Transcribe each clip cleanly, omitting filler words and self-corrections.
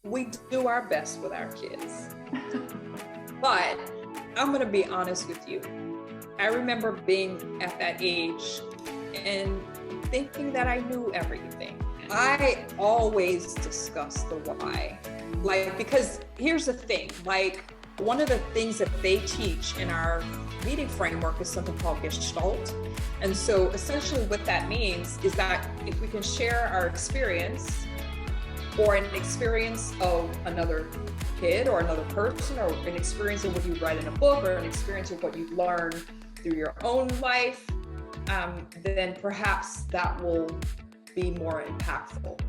we do our best with our kids. But I'm going to be honest with you. I remember being at that age and thinking that I knew everything. I always discuss the why. Because here's the thing, one of the things that they teach in our meeting framework is something called Gestalt. And so essentially what that means is that if we can share our experience or an experience of another kid or another person, or an experience of what you read in a book, or an experience of what you've learned through your own life, then perhaps that will be more impactful.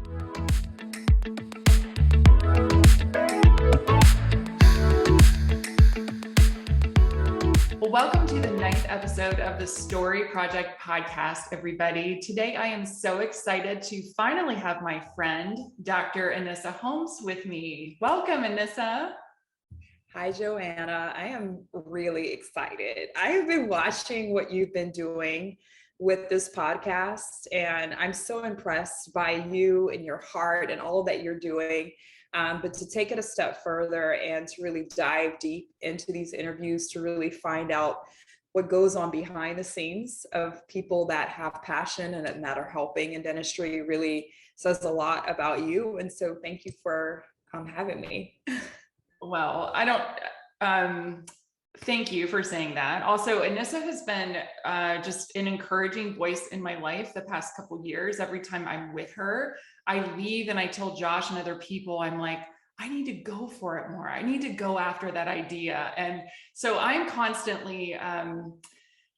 Well, welcome to the 9th episode of the Story Project podcast, everybody. Today, I am so excited to finally have my friend, Dr. Anissa Holmes, with me. Welcome, Anissa. Hi, Joanna. I am really excited. I have been watching what you've been doing with this podcast, and I'm so impressed by you and your heart and all that you're doing. But to take it a step further and to really dive deep into these interviews to really find out what goes on behind the scenes of people that have passion and that are helping in dentistry really says a lot about you. And so thank you for having me. Well, thank you for saying that. Also, Anissa has been just an encouraging voice in my life the past couple of years. Every time I'm with her, I leave and I tell Josh and other people, I'm like, I need to go for it more. I need to go after that idea. And so I'm constantly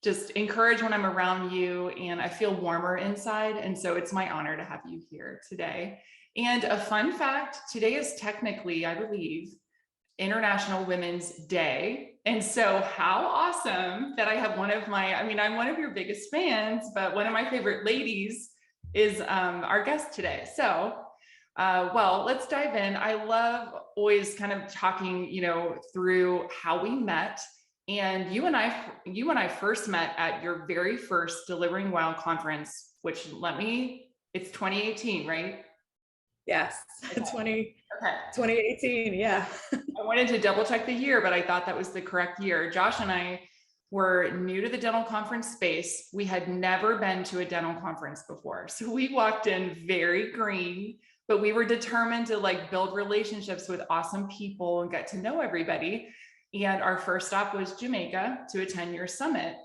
just encouraged when I'm around you, and I feel warmer inside. And so it's my honor to have you here today. And a fun fact, today is technically, I believe, International Women's Day. And so how awesome that I have I'm one of your biggest fans, but one of my favorite ladies is our guest today. So, well, let's dive in. I love always kind of talking, through how we met. And you and I first met at your very first Delivering Well conference, which it's 2018, right? Yes, Okay. 2018, yeah. I wanted to double check the year, but I thought that was the correct year. Josh and I were new to the dental conference space. We had never been to a dental conference before. So we walked in very green, but we were determined to build relationships with awesome people and get to know everybody. And our first stop was Jamaica to attend your summit.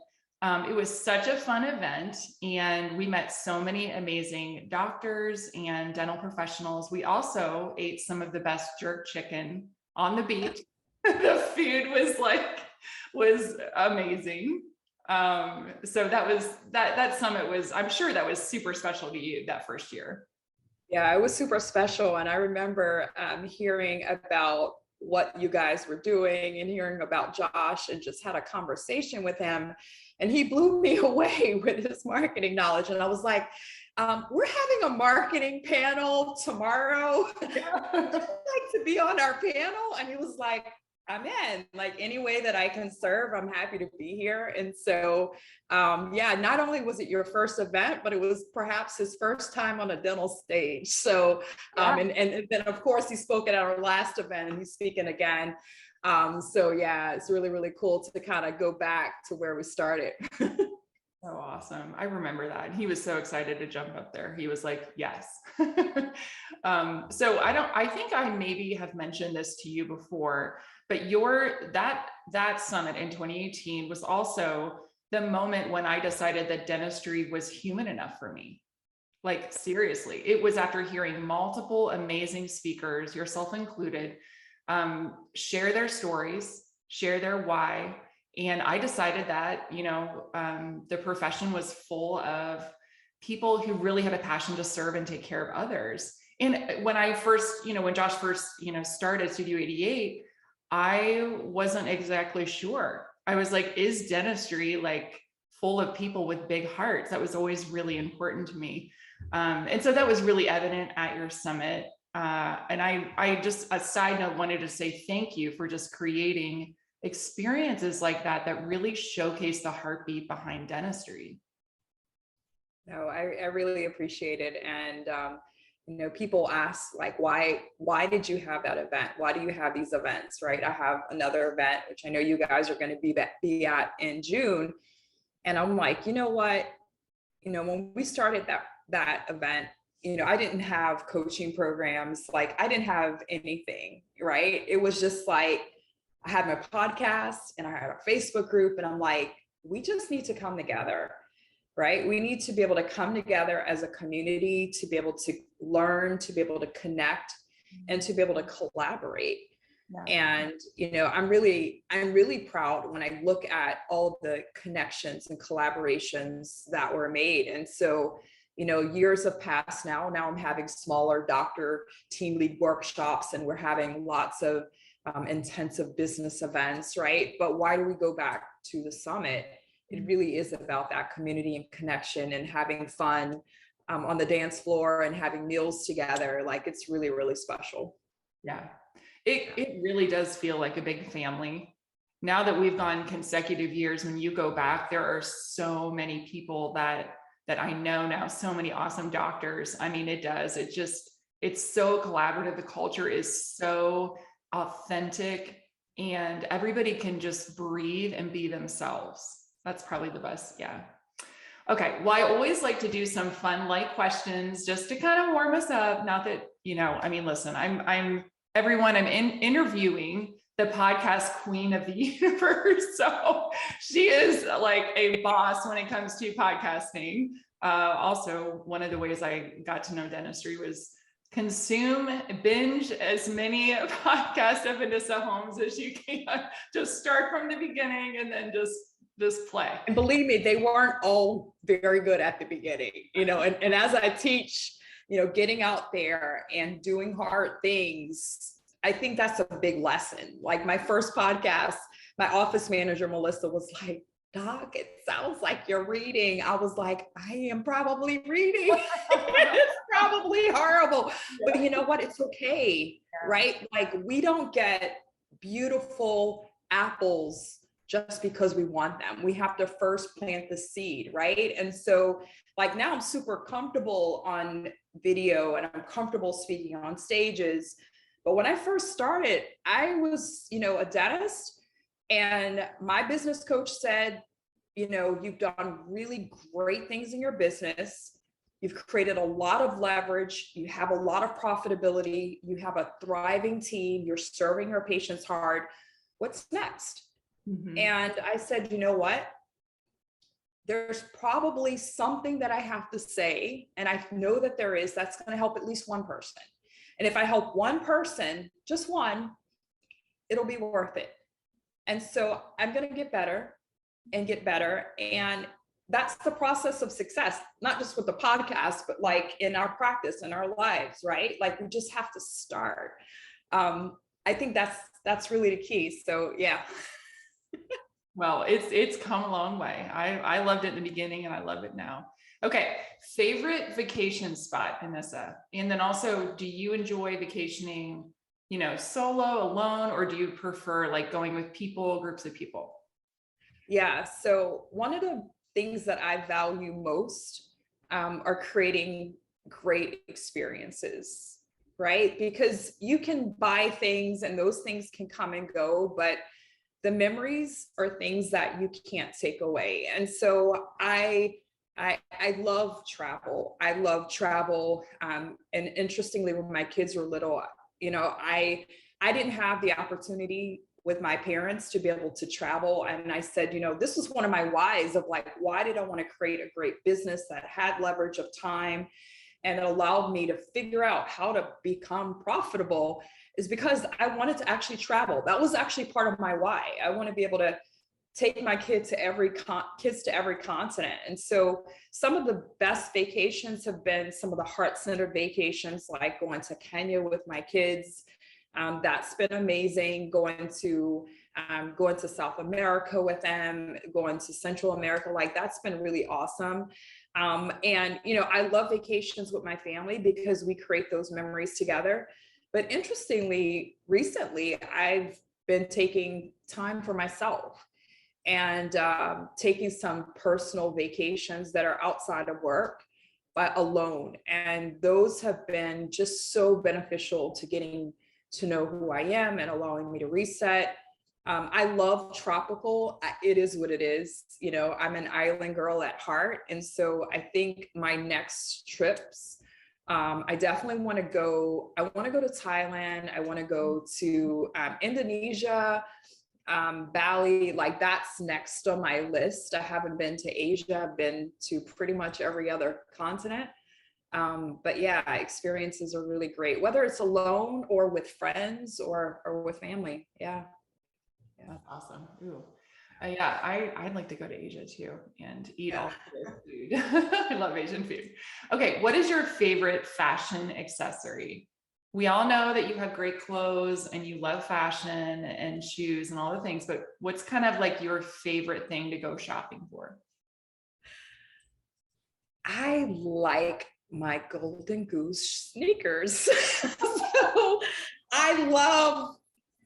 It was such a fun event, and we met so many amazing doctors and dental professionals. We also ate some of the best jerk chicken on the beach. The food was amazing. So that summit was, I'm sure that was super special to you that first year. Yeah, it was super special. And I remember hearing about what you guys were doing and hearing about Josh, and just had a conversation with him. And he blew me away with his marketing knowledge. And I was like, we're having a marketing panel tomorrow. Would you like to be on our panel? And he was like, I'm in. Any way that I can serve, I'm happy to be here. And so, not only was it your first event, but it was perhaps his first time on a dental stage. So, and then of course he spoke at our last event, and he's speaking again. So yeah, it's really, really cool to kind of go back to where we started. So awesome. I remember that. He was so excited to jump up there. He was like, yes. So I think I maybe have mentioned this to you before, but that summit in 2018 was also the moment when I decided that dentistry was human enough for me. Seriously, it was after hearing multiple amazing speakers, yourself included, share their stories, share their why. And I decided that, the profession was full of people who really had a passion to serve and take care of others. And when Josh first, started Studio 88, I wasn't exactly sure. I was like, is dentistry full of people with big hearts? That was always really important to me. And so that was really evident at your summit. And I just, a side note, wanted to say thank you for just creating experiences like that really showcase the heartbeat behind dentistry. No, I really appreciate it. And people ask like, why did you have that event? Why do you have these events, right? I have another event, which I know you guys are going to be at in June. And I'm like, you know what? When we started that event, I didn't have coaching programs. Like I didn't have anything, right? It was just like, I had my podcast and I had a Facebook group, and I'm like, we just need to come together, right? We need to be able to come together as a community, to be able to learn, to be able to connect, and to be able to collaborate. Yeah. And I'm really proud when I look at all the connections and collaborations that were made. And so years have passed now I'm having smaller doctor team lead workshops, and we're having lots of intensive business events, right? But why do we go back to the summit? It really is about that community and connection and having fun on the dance floor and having meals together. Like it's really, really special. Yeah, it really does feel like a big family. Now that we've gone consecutive years, when you go back, there are so many people that I know now, so many awesome doctors. I mean, it's so collaborative. The culture is so authentic, and everybody can just breathe and be themselves. That's probably the best. Yeah. Okay. Well, I always like to do some fun, light questions just to kind of warm us up. Not that, I mean, listen, I'm interviewing the podcast queen of the universe. So she is like a boss when it comes to podcasting. Also, one of the ways I got to know dentistry was binge as many podcasts of Anissa Holmes as you can. Just start from the beginning and then just play. And believe me, they weren't all very good at the beginning, and as I teach, getting out there and doing hard things, I think that's a big lesson. Like my first podcast, my office manager, Melissa, was like, Doc, it sounds like you're reading. I was like, I am probably reading. It's probably horrible. Yeah. But you know what? It's okay, right? Like we don't get beautiful apples just because we want them. We have to first plant the seed, right? And so like now I'm super comfortable on video and I'm comfortable speaking on stages. But when I first started, I was, a dentist. And my business coach said, you've done really great things in your business. You've created a lot of leverage. You have a lot of profitability. You have a thriving team. You're serving your patients hard. What's next? Mm-hmm. And I said, you know what? There's probably something that I have to say. And I know that there is, that's going to help at least one person. And if I help one person, just one, it'll be worth it. And so I'm going to get better and get better. And that's the process of success, not just with the podcast, but like in our practice, in our lives, right? Like we just have to start. I think that's really the key. So yeah. Well, it's come a long way. I loved it in the beginning and I love it now. Okay. Favorite vacation spot, Anissa? And then also, do you enjoy vacationing, solo, alone, or do you prefer like going with people, groups of people? Yeah. So one of the things that I value most are creating great experiences, right? Because you can buy things and those things can come and go, but the memories are things that you can't take away. And so I love travel. I love travel. And interestingly, when my kids were little, I didn't have the opportunity with my parents to be able to travel. And I said, this was one of my whys of like, why did I want to create a great business that had leverage of time and it allowed me to figure out how to become profitable, is because I wanted to actually travel. That was actually part of my why. I want to be able to take my kids to every continent. And so some of the best vacations have been some of the heart-centered vacations, like going to Kenya with my kids. That's been amazing. Going to South America with them, going to Central America, like that's been really awesome. And I love vacations with my family because we create those memories together. But interestingly, recently, I've been taking time for myself and taking some personal vacations that are outside of work. alone. And those have been just so beneficial to getting to know who I am and allowing me to reset. I love tropical. It is what it is. You know, I'm an island girl at heart. And so I think my next trips, I definitely want to go. I want to go to Thailand. I want to go to Indonesia, Bali. Like that's next on my list. I haven't been to Asia. I've been to pretty much every other continent. But yeah, experiences are really great, whether it's alone or with friends or with family. Yeah. That's awesome. Ooh. Yeah, I'd like to go to Asia too and eat all the food. I love Asian food. Okay, what is your favorite fashion accessory? We all know that you have great clothes and you love fashion and shoes and all the things, but what's kind of like your favorite thing to go shopping for? I like my Golden Goose sneakers. So I love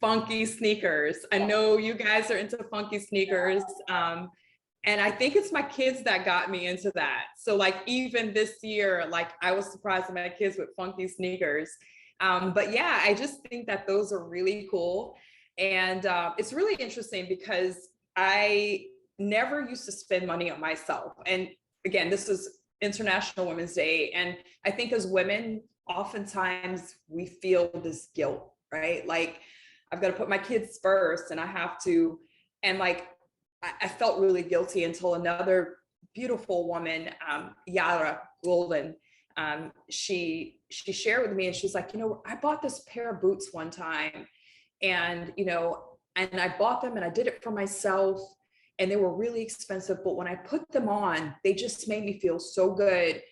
funky sneakers. I know you guys are into funky sneakers. And I think it's my kids that got me into that. So like even this year, like I was surprised at my kids with funky sneakers. But yeah, I just think that those are really cool. And it's really interesting because I never used to spend money on myself. And again, this is International Women's Day. And I think as women, oftentimes we feel this guilt, right? Like I've got to put my kids first and I have to, and like, I felt really guilty until another beautiful woman, Yara Golden, she shared with me and she's like, you know, I bought this pair of boots one time and, you know, and I bought them and I did it for myself and they were really expensive, but when I put them on, they just made me feel so good.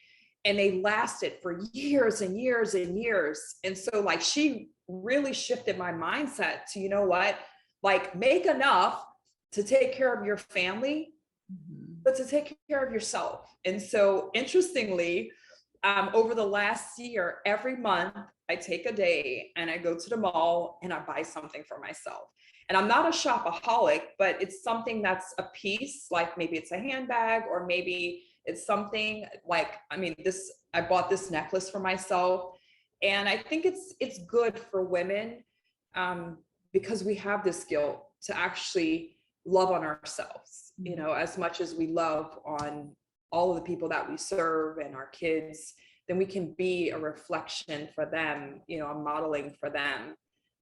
And they lasted for years and years and years. And so like, she really shifted my mindset to, you know what, like make enough to take care of your family, but to take care of yourself. And so interestingly, over the last year, every month I take a day and I go to the mall and I buy something for myself. And I'm not a shopaholic, but it's something that's a piece, like maybe it's a handbag or maybe it's something like, I mean, I bought this necklace for myself. And I think it's good for women because we have this guilt to actually love on ourselves, you know, as much as we love on all of the people that we serve and our kids, then we can be a reflection for them, you know, a modeling for them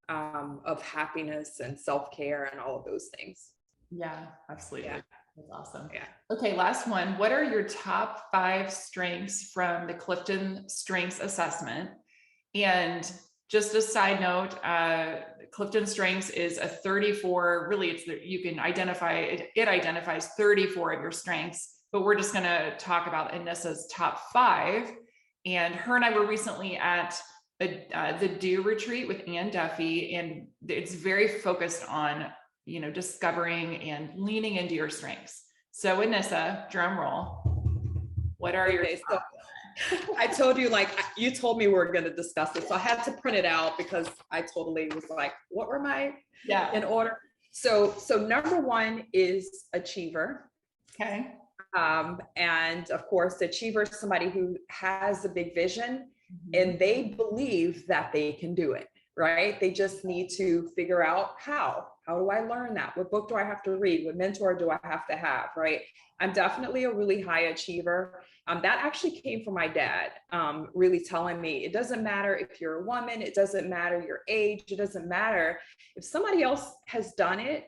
of happiness and self-care and all of those things. Yeah, absolutely. Yeah. That's awesome. Yeah. Okay, last one. What are your top 5 strengths from the Clifton Strengths Assessment? And just a side note, Clifton Strengths is a 34, really you can identify, it identifies 34 of your strengths, but we're just gonna talk about Anissa's top 5. And her and I were recently at the Do Retreat with Ann Duffy, and it's very focused on, you know, discovering and leaning into your strengths. So Anissa, drum roll. What are your so I told you, like, you told me we were going to discuss it. So I had to print it out because I totally was like, what were my in order? So number 1 is achiever. Okay. And of course, the achiever is somebody who has a big vision and they believe that they can do it, right? They just need to figure out how do I learn that? What book do I have to read? What mentor do I have to have, right? I'm definitely a really high achiever. That actually came from my dad, really telling me, it doesn't matter if you're a woman, it doesn't matter your age, it doesn't matter. If somebody else has done it,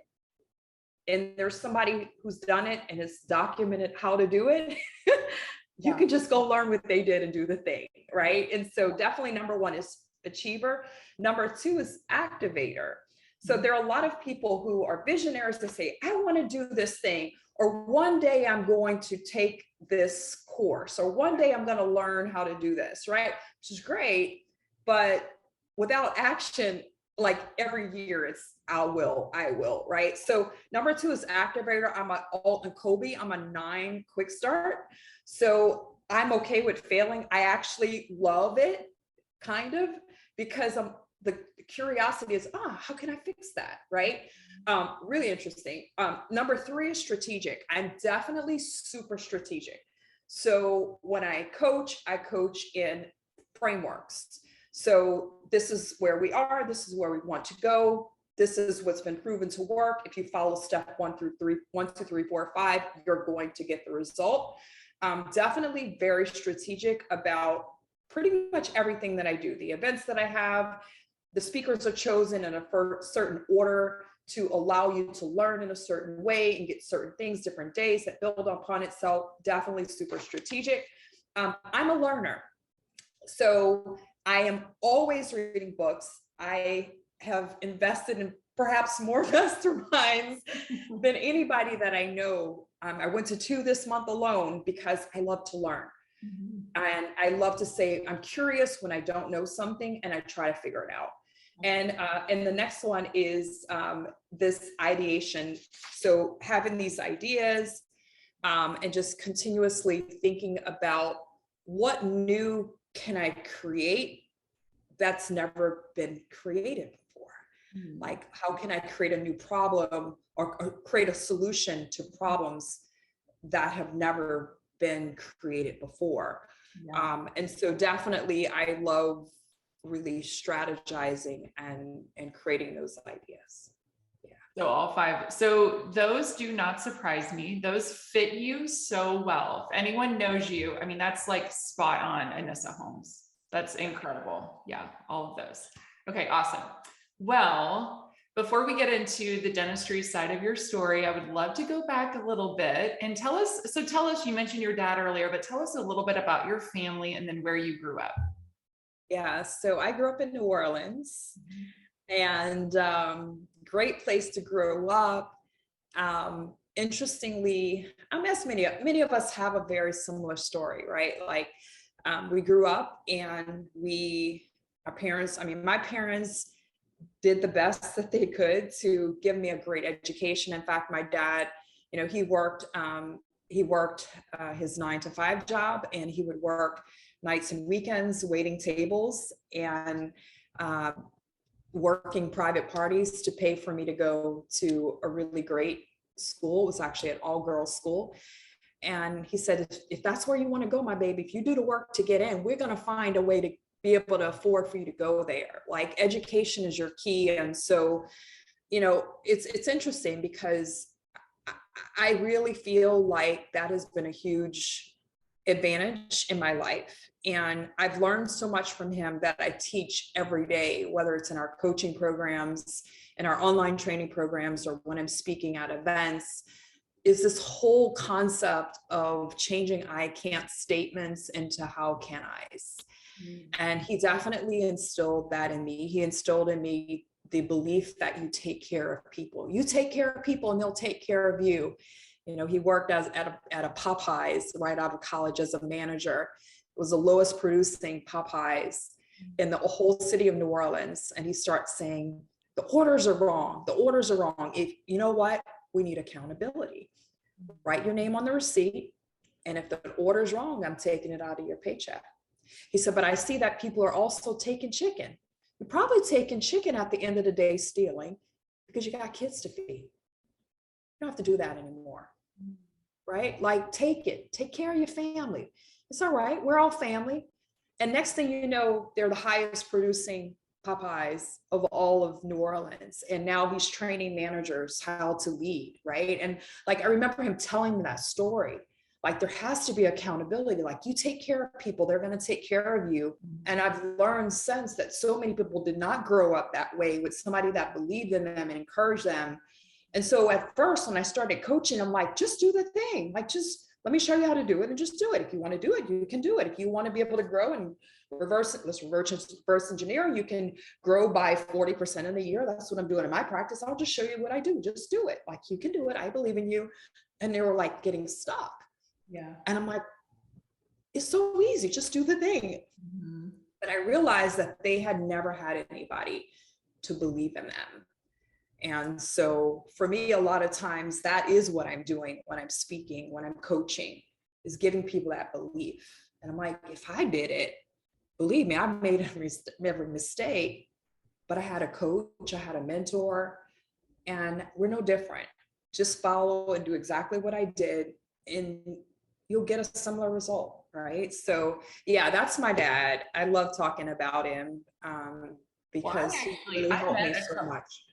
and there's somebody who's done it and has documented how to do it, you can just go learn what they did and do the thing, right? And so definitely number 1 is achiever. Number 2 is activator. So there are a lot of people who are visionaries to say, I want to do this thing, or one day I'm going to take this course, or one day I'm going to learn how to do this, right? Which is great, but without action, like every year it's I will, right? So number 2 is activator. I'm an alt and Kobe. I'm a 9 quick start. So I'm okay with failing. I actually love it, kind of, because the curiosity is, how can I fix that, right? Really interesting. Number 3 is strategic. I'm definitely super strategic. So when I coach in frameworks. So this is where we are, this is where we want to go. This is what's been proven to work. If you follow step 1 through 3, 1, 2, 3, 4, 5, you're going to get the result. Definitely very strategic about pretty much everything that I do. The events that I have, the speakers are chosen in a certain order to allow you to learn in a certain way and get certain things, different days that build upon itself. Definitely super strategic. I'm a learner. So I am always reading books. I have invested in perhaps more masterminds than anybody that I know. I went to 2 this month alone because I love to learn. And I love to say, I'm curious when I don't know something and I try to figure it out. And the next one is this ideation. So having these ideas and just continuously thinking about what new can I create that's never been created before? Like, how can I create a new problem or create a solution to problems that have never been created before? Yeah. And so definitely I love really strategizing and creating those ideas. Yeah. So all 5. So those do not surprise me. Those fit you so well. If anyone knows you, I mean, that's like spot on, Anissa Holmes. That's incredible. Yeah, all of those. Okay, awesome. Well, before we get into the dentistry side of your story, I would love to go back a little bit and tell us, you mentioned your dad earlier, but tell us a little bit about your family and then where you grew up. Yeah, so I grew up in New Orleans, and great place to grow up. Interestingly, as many of us have a very similar story, right? Like we grew up and my parents did the best that they could to give me a great education. In fact, my dad, he worked his 9 to 5 job, and he would work nights and weekends waiting tables and working private parties to pay for me to go to a really great school. It was actually an all-girls school. And he said, if that's where you want to go, my baby, if you do the work to get in, we're going to find a way to be able to afford for you to go there. Like, education is your key. And so, it's interesting because I really feel like that has been a huge advantage in my life. And I've learned so much from him that I teach every day, whether it's in our coaching programs, in our online training programs, or when I'm speaking at events, is this whole concept of changing I can't statements into how can I's. And he definitely instilled that in me. He instilled in me the belief that you take care of people. You take care of people and they'll take care of you. He worked at a Popeyes right out of college as a manager. It was the lowest producing Popeyes in the whole city of New Orleans. And he starts saying, the orders are wrong. The orders are wrong. You know what? We need accountability. Write your name on the receipt. And if the order's wrong, I'm taking it out of your paycheck. He said, but I see that people are also taking chicken. You're probably taking chicken at the end of the day, stealing, because you got kids to feed. You don't have to do that anymore, right? Like, take care of your family. It's all right. We're all family. And next thing you know, they're the highest producing Popeyes of all of New Orleans. And now he's training managers how to lead, right? And like, I remember him telling me that story. Like, there has to be accountability. Like, you take care of people, they're going to take care of you. And I've learned since that so many people did not grow up that way with somebody that believed in them and encouraged them. And so at first, when I started coaching, I'm like, just do the thing. Like, just let me show you how to do it and just do it. If you want to do it, you can do it. If you want to be able to grow and reverse engineer, you can grow by 40% in a year. That's what I'm doing in my practice. I'll just show you what I do. Just do it. Like, you can do it. I believe in you. And they were like getting stuck. Yeah. And I'm like, it's so easy. Just do the thing. But I realized that they had never had anybody to believe in them. And so for me, a lot of times that is what I'm doing when I'm speaking, when I'm coaching, is giving people that belief. And I'm like, if I did it, believe me, I made every mistake, but I had a coach, I had a mentor, and we're no different. Just follow and do exactly what I did. And you'll get a similar result, right? So yeah, that's my dad. I love talking about him, Well, because he really I helped met me so much.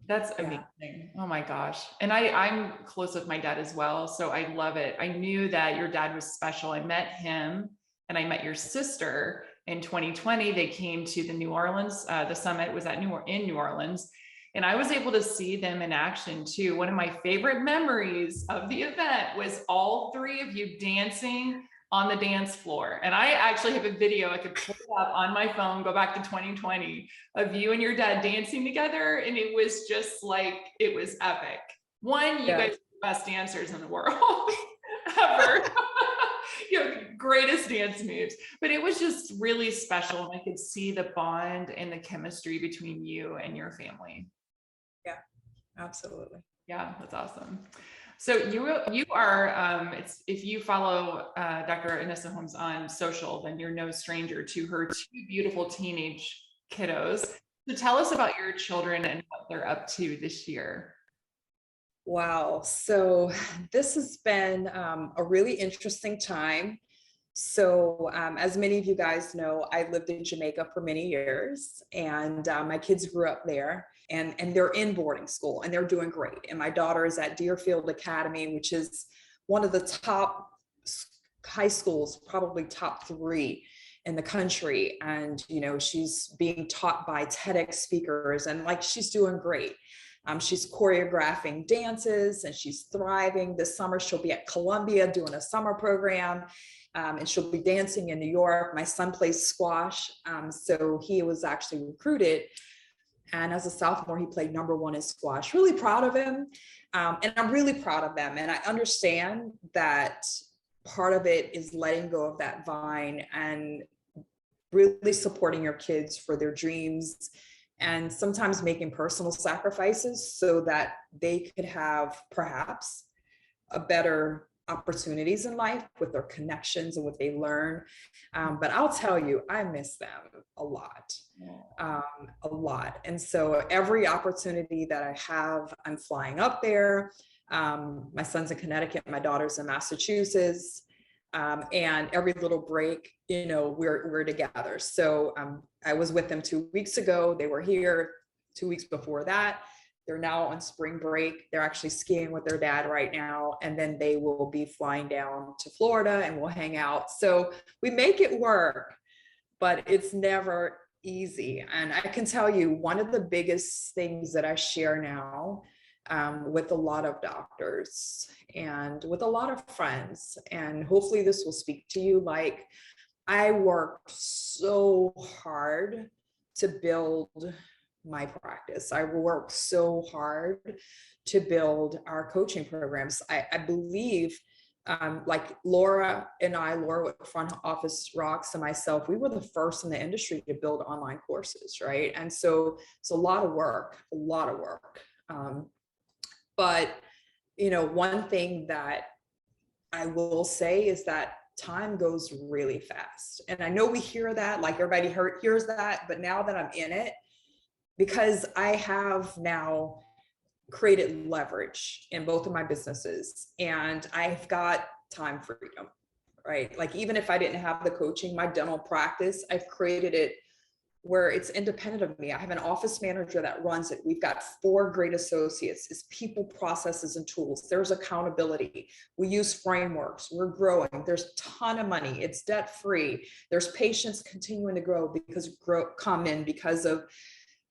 That's Yeah. amazing. Oh my gosh. And I'm close with my dad as well. So I love it. I knew that your dad was special. I met him and I met your sister in 2020. They came to the New Orleans, the summit was in New Orleans. And I was able to see them in action too. One of my favorite memories of the event was all three of you dancing on the dance floor. And I actually have a video I could pull it up on my phone, go back to 2020 of you and your dad dancing together. And it was just like, it was epic. One, you Yeah. guys are the best dancers in the world ever. You know, greatest dance moves. But it was just really special. And I could see the bond and the chemistry between you and your family. Yeah, absolutely. Yeah, that's awesome. So you are it's if you follow Dr. Anissa Holmes on social, then you're no stranger to her two beautiful teenage kiddos. So tell us about your children and what they're up to this year. Wow. So this has been a really interesting time. So as many of you guys know, I lived in Jamaica for many years, and my kids grew up there, and they're in boarding school and they're doing great. And my daughter is at Deerfield Academy, which is one of the top high schools, probably top 3 in the country. And, you know, she's being taught by TEDx speakers, and like, she's doing great. She's choreographing dances and she's thriving. This summer, she'll be at Columbia doing a summer program. And she'll be dancing in New York. My son plays squash. So he was actually recruited. And as a sophomore, he played #1 in squash. Really proud of him. And I'm really proud of them. And I understand that part of it is letting go of that vine and really supporting your kids for their dreams, and sometimes making personal sacrifices so that they could have perhaps a better opportunities in life with their connections and what they learn. But I'll tell you, I miss them a lot, a lot. And so every opportunity that I have, I'm flying up there. My son's in Connecticut, my daughter's in Massachusetts. And every little break, you know, we're together. So I was with them 2 weeks ago. They were here 2 weeks before that. They're now on spring break. They're actually skiing with their dad right now. And then they will be flying down to Florida and we'll hang out. So we make it work, but it's never easy. And I can tell you, one of the biggest things that I share now with a lot of doctors and with a lot of friends, and hopefully this will speak to you, like, I worked so hard to build my practice. I worked so hard to build our coaching programs. I believe like Laura with Front Office Rocks, and myself, we were the first in the industry to build online courses, right? And so it's a lot of work, a lot of work. But, you know, one thing that I will say is that time goes really fast. And I know we hear that, like everybody hears that, but now that I'm in it, because I have now created leverage in both of my businesses and I've got time freedom, right? Like, even if I didn't have the coaching, my dental practice, I've created it where it's independent of me. I have an office manager that runs it. We've got 4 great associates. It's people, processes, and tools. There's accountability. We use frameworks. We're growing. There's a ton of money. It's debt free. There's patients continuing to grow come in because of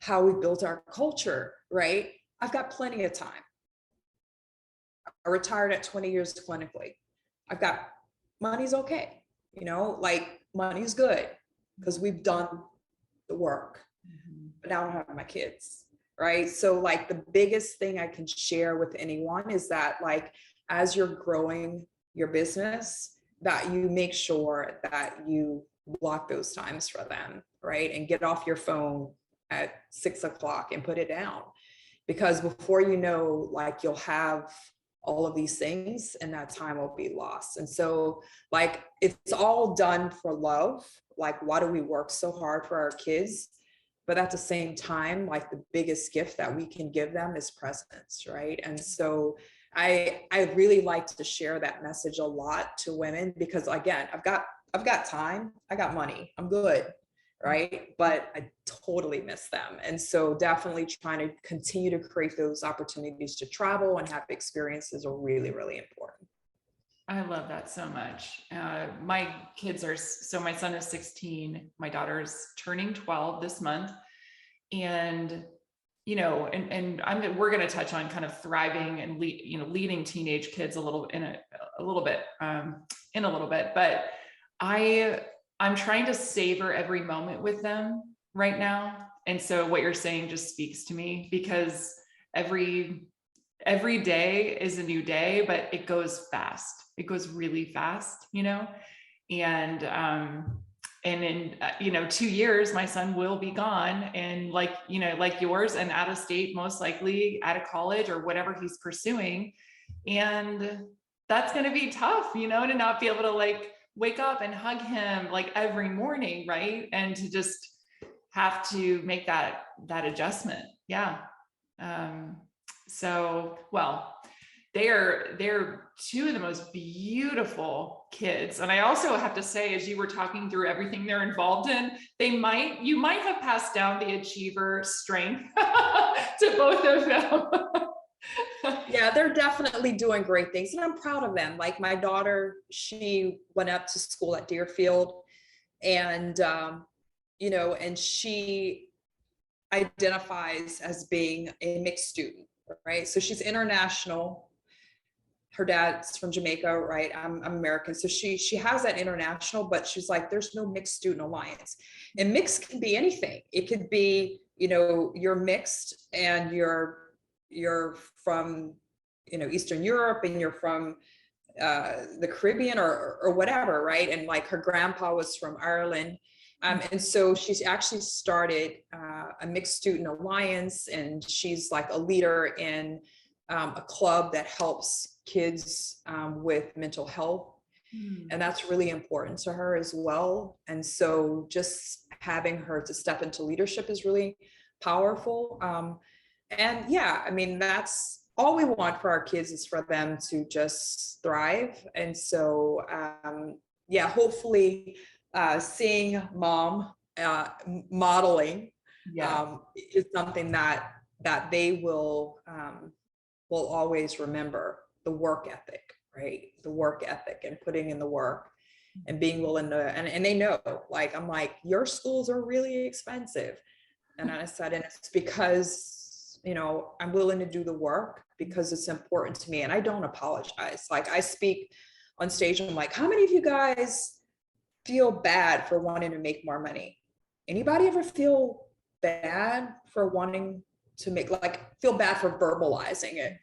how we built our culture, right? I've got plenty of time. I retired at 20 years clinically. I've got money's okay, you know, like money's good because we've done the work. But now I don't have my kids, right? So like the biggest thing I can share with anyone is that, like, as you're growing your business, that you make sure that you block those times for them, right? And get off your phone at 6 o'clock and put it down, because before you know, like, you'll have all of these things and that time will be lost. And so, like, it's all done for love. Like, why do we work so hard for our kids? But at the same time, like, the biggest gift that we can give them is presence, right? And so I really like to share that message a lot to women because again, I've got time, I got money, I'm good, right? But I totally miss them. And so definitely trying to continue to create those opportunities to travel and have experiences are really, really important. I love that so much. My kids are, so my son is 16, my daughter's turning 12 this month. And, you know, we're going to touch on kind of thriving and leading teenage kids a little bit, but I'm trying to savor every moment with them right now. And so what you're saying just speaks to me, because every day is a new day, but it goes fast. It goes really fast, you know? And in 2 years, my son will be gone, and like yours, and out of state, most likely out of college or whatever he's pursuing. And that's going to be tough, to not be able to like wake up and hug him like every morning, right? And to just have to make that adjustment. Yeah. So, well, they're two of the most beautiful kids. And I also have to say, as you were talking through everything they're involved in, you might have passed down the achiever strength to both of them. Yeah, they're definitely doing great things, and I'm proud of them. Like my daughter, she went up to school at Deerfield, and and she identifies as being a mixed student, right? So she's international. Her dad's from Jamaica, right? I'm American. So she has that international, but she's like, there's no mixed student alliance. And mixed can be anything. It could be, you're mixed and you're from, Eastern Europe, and you're from the Caribbean or whatever, right? And like her grandpa was from Ireland. And so she's actually started a mixed student alliance, and she's like a leader in a club that helps kids with mental health. And that's really important to her as well. And so just having her to step into leadership is really powerful. And yeah, I mean, that's all we want for our kids, is for them to just thrive. And so, yeah, hopefully seeing mom modeling is something that they will always remember. The work ethic, right? The work ethic and putting in the work and being willing to, and they know, like, I'm like, your schools are really expensive. And I said, and it's because, I'm willing to do the work because it's important to me. And I don't apologize. Like I speak on stage and I'm like, how many of you guys feel bad for wanting to make more money? Anybody ever feel bad for wanting to feel bad for verbalizing it?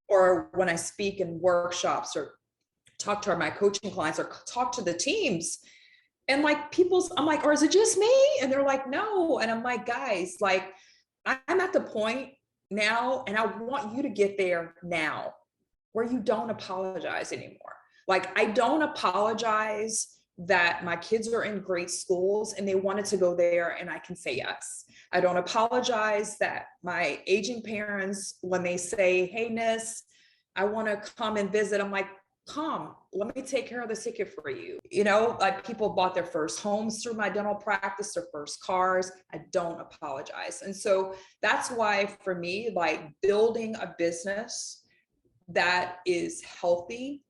Or when I speak in workshops or talk to my coaching clients or talk to the teams, and like I'm like, or is it just me? And they're like, no. And I'm like, guys, like I'm at the point now, and I want you to get there now, where you don't apologize anymore. Like I don't apologize that my kids are in great schools and they wanted to go there and I can say yes. I don't apologize that my aging parents, when they say, hey, Nis, I want to come and visit, I'm like, come, let me take care of the ticket for you. Like people bought their first homes through my dental practice, their first cars. I don't apologize. And so that's why for me, like building a business that is healthy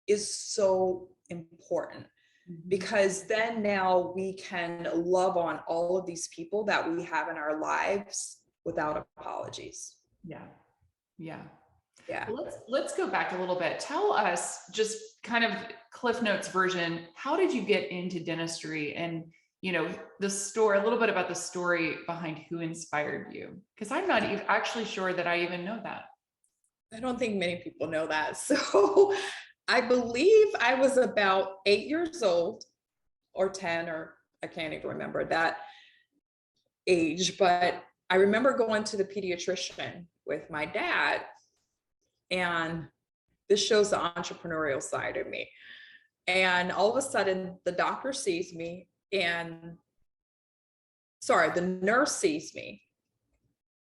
is so important, because then now we can love on all of these people that we have in our lives without apologies. Yeah. Well, let's go back a little bit. Tell us, just kind of Cliff Notes version, how did you get into dentistry, and the story, a little bit about the story behind who inspired you? Because I'm not actually sure that I even know that. I don't think many people know that. So I believe I was about 8 years old or 10, or I can't even remember that age, but I remember going to the pediatrician with my dad, and this shows the entrepreneurial side of me. And all of a sudden the doctor sees me, the nurse sees me,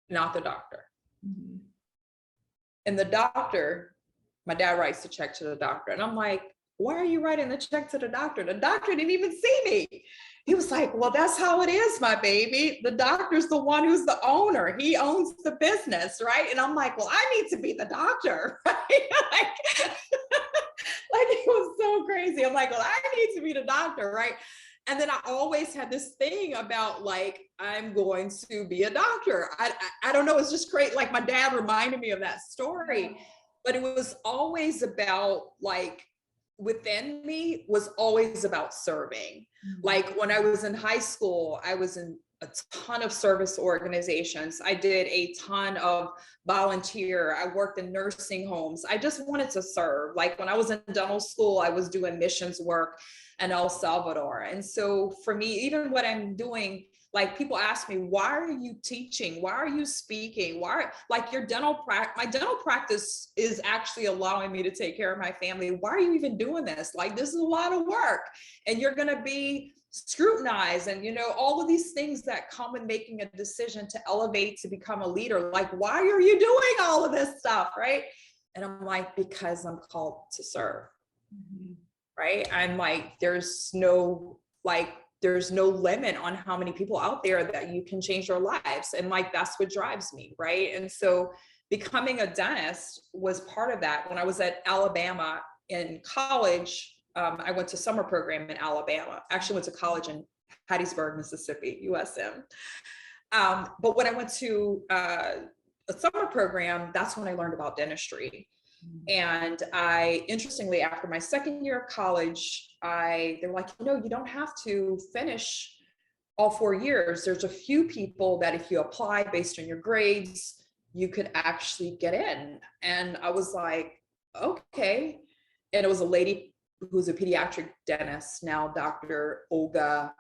not the doctor. And the doctor, my dad writes the check to the doctor. And I'm like, why are you writing the check to the doctor? The doctor didn't even see me. He was like, well, that's how it is, my baby. The doctor's the one who's the owner. He owns the business, right? And I'm like, well, I need to be the doctor, right? Like it was so crazy. I'm like, well, I need to be the doctor, right? And then I always had this thing about like, I'm going to be a doctor. I don't know. It's just great. Like my dad reminded me of that story, but it was always about like, within me was always about serving. Like when I was in high school, I was in a ton of service organizations. I did a ton of volunteer. I worked in nursing homes. I just wanted to serve. Like when I was in dental school, I was doing missions work in El Salvador. And so for me, even what I'm doing, like people ask me, why are you teaching? Why are you speaking? Why, like your my dental practice is actually allowing me to take care of my family. Why are you even doing this? Like, this is a lot of work and you're going to be scrutinized and, you know, all of these things that come with making a decision to elevate, to become a leader. Like, why are you doing all of this stuff? Right. And I'm like, because I'm called to serve. Right. I'm like, there's no limit on how many people out there that you can change their lives. And like, that's what drives me. Right. And so becoming a dentist was part of that. When I was at Alabama in college, I went to summer program in Alabama. Actually went to college in Hattiesburg, Mississippi, USM. But when I went to a summer program, that's when I learned about dentistry. And interestingly, after my second year of college, they were like, you know, you don't have to finish all 4 years. There's a few people that if you apply based on your grades, you could actually get in. And I was like, okay. And it was a lady who's a pediatric dentist now, Dr. Olga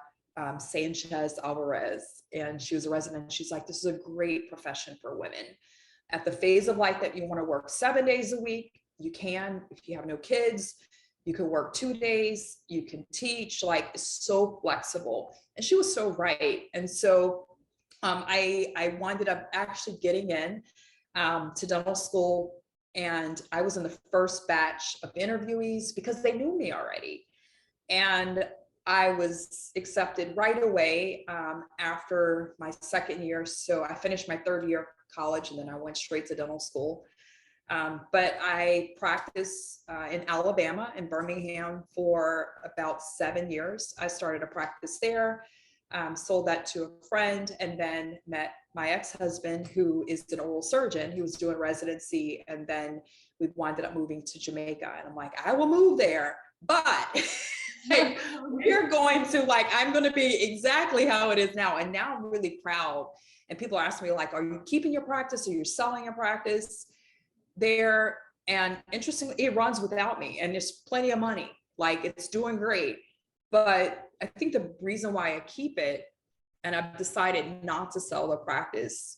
Sanchez Alvarez. And she was a resident. She's like, this is a great profession for women. At the phase of life that you want to work 7 days a week, you can. If you have no kids, you can work 2 days, you can teach, like it's so flexible. And she was so right. And so I winded up actually getting in to dental school. And I was in the first batch of interviewees because they knew me already. And I was accepted right away after my second year. So I finished my third year of college and then I went straight to dental school. But I practiced in Alabama, in Birmingham, for about 7 years. I started a practice there, sold that to a friend, and then met my ex-husband, who is an oral surgeon. He was doing residency, and then we winded up moving to Jamaica. And I'm like, I will move there, but we're going to I'm going to be exactly how it is now. And now I'm really proud. And people ask me like, are you keeping your practice or you're selling your practice there? And interestingly, it runs without me and there's plenty of money. Like it's doing great. But I think the reason why I keep it and I've decided not to sell the practice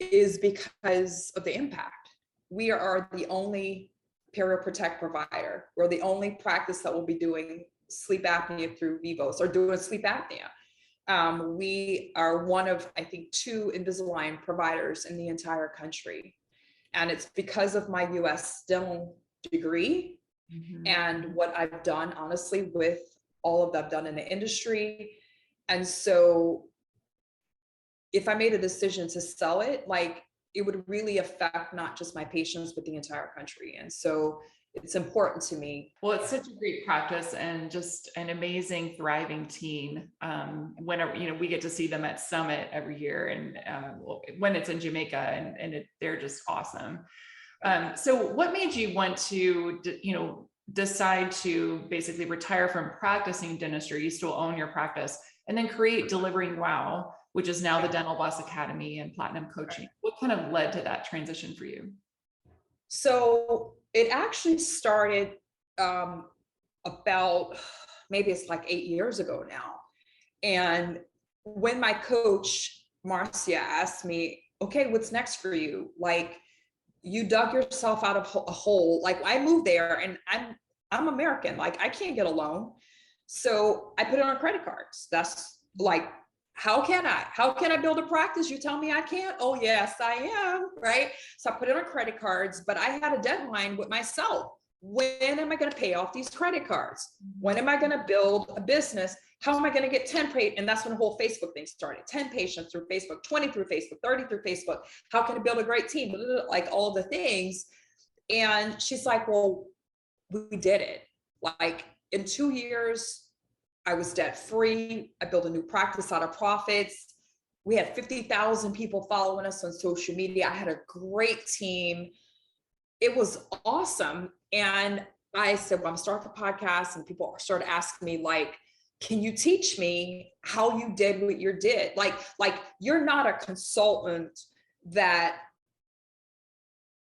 is because of the impact. We are the only Perio Protect provider. We're the only practice that will be doing sleep apnea through Vivos or doing sleep apnea. We are one of, I think, 2 Invisalign providers in the entire country. And it's because of my US dental degree and what I've done, honestly, with all of that I've done in the industry. And so if I made a decision to sell it, like it would really affect not just my patients, but the entire country. And so it's important to me. Well, it's such a great practice and just an amazing, thriving team. Whenever, you know, we get to see them at Summit every year and when it's in Jamaica and they're just awesome. So what made you want to, decide to basically retire from practicing dentistry? You still own your practice and then create Delivering Wow, which is now the Dental Boss Academy and Platinum Coaching. What kind of led to that transition for you? So it actually started about, maybe it's like 8 years ago now. And when my coach, Marcia, asked me, okay, what's next for you? Like, you dug yourself out of a hole. Like, I moved there and I'm American. Like, I can't get a loan. So I put it on credit cards. That's like How can I build a practice? You tell me I can't? Oh, yes, I am, right? So I put it on credit cards, but I had a deadline with myself. When am I going to pay off these credit cards? When am I going to build a business? How am I going to get 10 paid? And that's when the whole Facebook thing started. 10 patients through Facebook, 20 through Facebook, 30 through Facebook. How can I build a great team? Like all the things. And she's like, well, we did it. Like in 2 years, I was debt free. I built a new practice out of profits. We had 50,000 people following us on social media. I had a great team. It was awesome. And I said, well, I'm starting the podcast, and people started asking me like, can you teach me how you did what you did? Like you're not a consultant that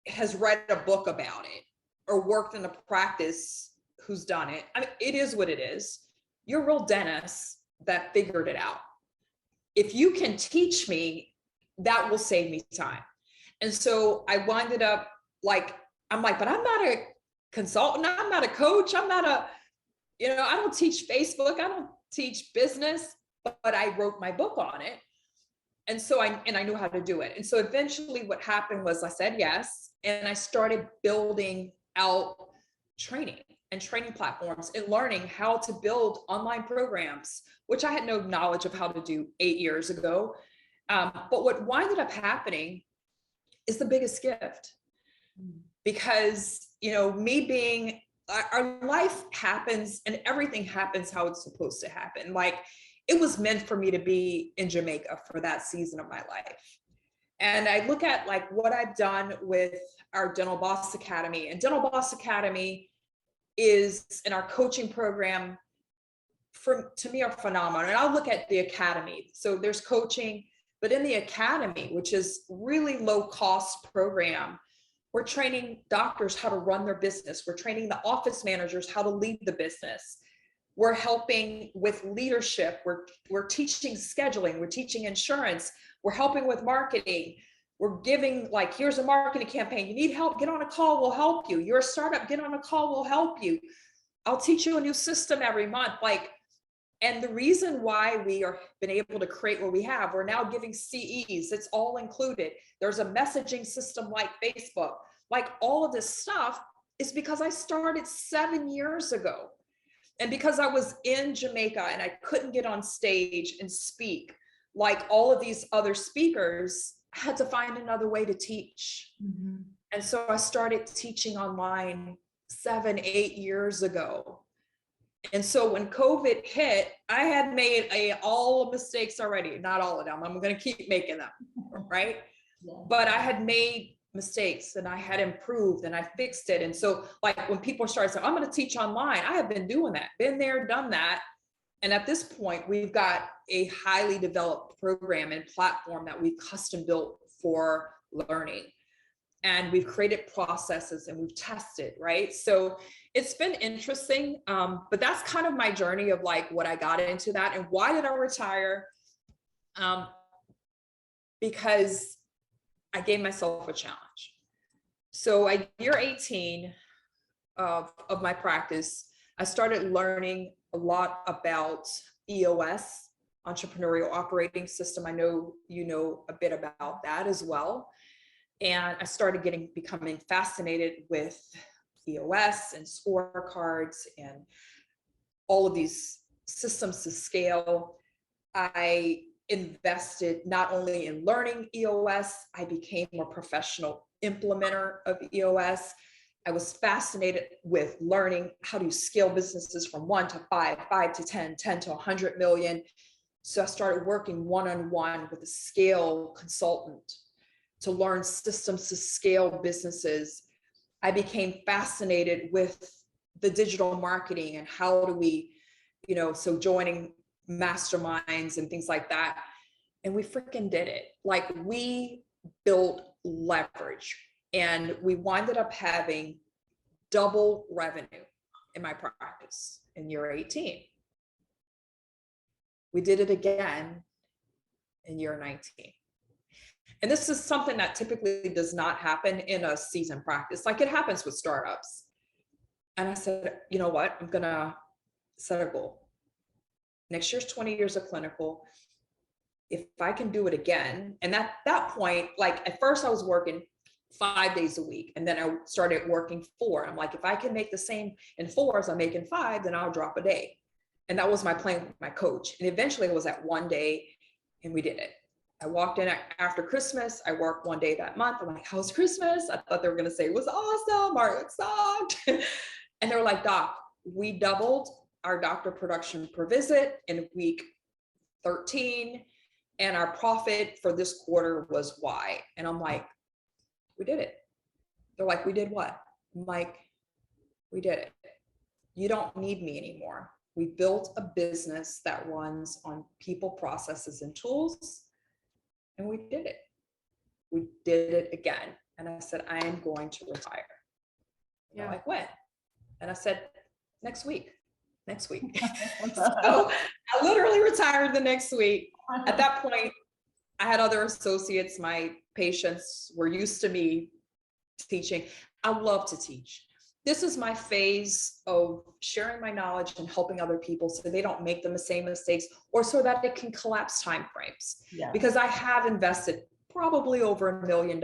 has read a book about it or worked in a practice who's done it. I mean, it is what it is. You're a real dentist that figured it out. If you can teach me, that will save me time. And so I winded up like, I'm like, but I'm not a consultant. I'm not a coach. I'm not a, I don't teach Facebook. I don't teach business, but I wrote my book on it. And so I knew how to do it. And so eventually what happened was I said yes, and I started building out training and training platforms and learning how to build online programs, which I had no knowledge of how to do 8 years ago. But what winded up happening is the biggest gift, because, me being, our life happens and everything happens how it's supposed to happen. Like it was meant for me to be in Jamaica for that season of my life. And I look at like what I've done with our Dental Boss Academy, and Dental Boss Academy is in our coaching program, to me, are phenomenal. And I'll look at the academy. So there's coaching, but in the academy, which is really low cost program, we're training doctors how to run their business. We're training the office managers how to lead the business. We're helping with leadership. We're teaching scheduling. We're teaching insurance. We're helping with marketing. We're giving like, here's a marketing campaign. You need help, get on a call, we'll help you. You're a startup, get on a call, we'll help you. I'll teach you a new system every month. Like, and the reason why we are been able to create what we have, we're now giving CEs, it's all included. There's a messaging system like Facebook, like all of this stuff is because I started 7 years ago. And because I was in Jamaica and I couldn't get on stage and speak like all of these other speakers, I had to find another way to teach. Mm-hmm. And so I started teaching online 7, 8 years ago. And so when COVID hit, I had made all mistakes already. Not all of them. I'm going to keep making them, right? Yeah. But I had made mistakes and I had improved and I fixed it. And so like when people started saying, I'm going to teach online, I have been doing that, been there, done that. And at this point, we've got a highly developed program and platform that we've custom built for learning. And we've created processes and we've tested, right? So it's been interesting, but that's kind of my journey of like what I got into that. And why did I retire? Because I gave myself a challenge. So at year 18 of my practice, I started learning a lot about EOS, Entrepreneurial Operating System. I know you know a bit about that as well. And I started becoming fascinated with EOS and scorecards and all of these systems to scale. I invested not only in learning EOS, I became a professional implementer of EOS. I was fascinated with learning how to scale businesses from 1 to 5, 5 to 10, 10 to 100 million. So I started working one-on-one with a scale consultant to learn systems to scale businesses. I became fascinated with the digital marketing and how do we, so joining masterminds and things like that. And we freaking did it. Like we built leverage and we winded up having double revenue in my practice in year 18. We did it again in year 19. And this is something that typically does not happen in a seasoned practice. Like it happens with startups. And I said, you know what? I'm going to set a goal. Next year's 20 years of clinical. if I can do it again, and at that point, like at first I was working 5 days a week, and then I started working 4. I'm like, if I can make the same in 4 as I make in 5, then I'll drop a day. And that was my plan with my coach. And eventually it was at 1 day, and we did it. I walked in after Christmas. I worked 1 day that month. I'm like, how's Christmas? I thought they were going to say it was awesome or it sucked. And they were like, Doc, we doubled our doctor production per visit in week 13. And our profit for this quarter was Y. And I'm like, we did it. They're like, we did what? I'm like, we did it. You don't need me anymore. We built a business that runs on people, processes, and tools. And we did it. We did it again. And I said, I am going to retire. And they're like, when? And I said, next week. So I literally retired the next week. At that point, I had other associates. My patients were used to me teaching. I love to teach. This is my phase of sharing my knowledge and helping other people so they don't make the same mistakes, or so that it can collapse timeframes. Yeah. Because I have invested probably over $1 million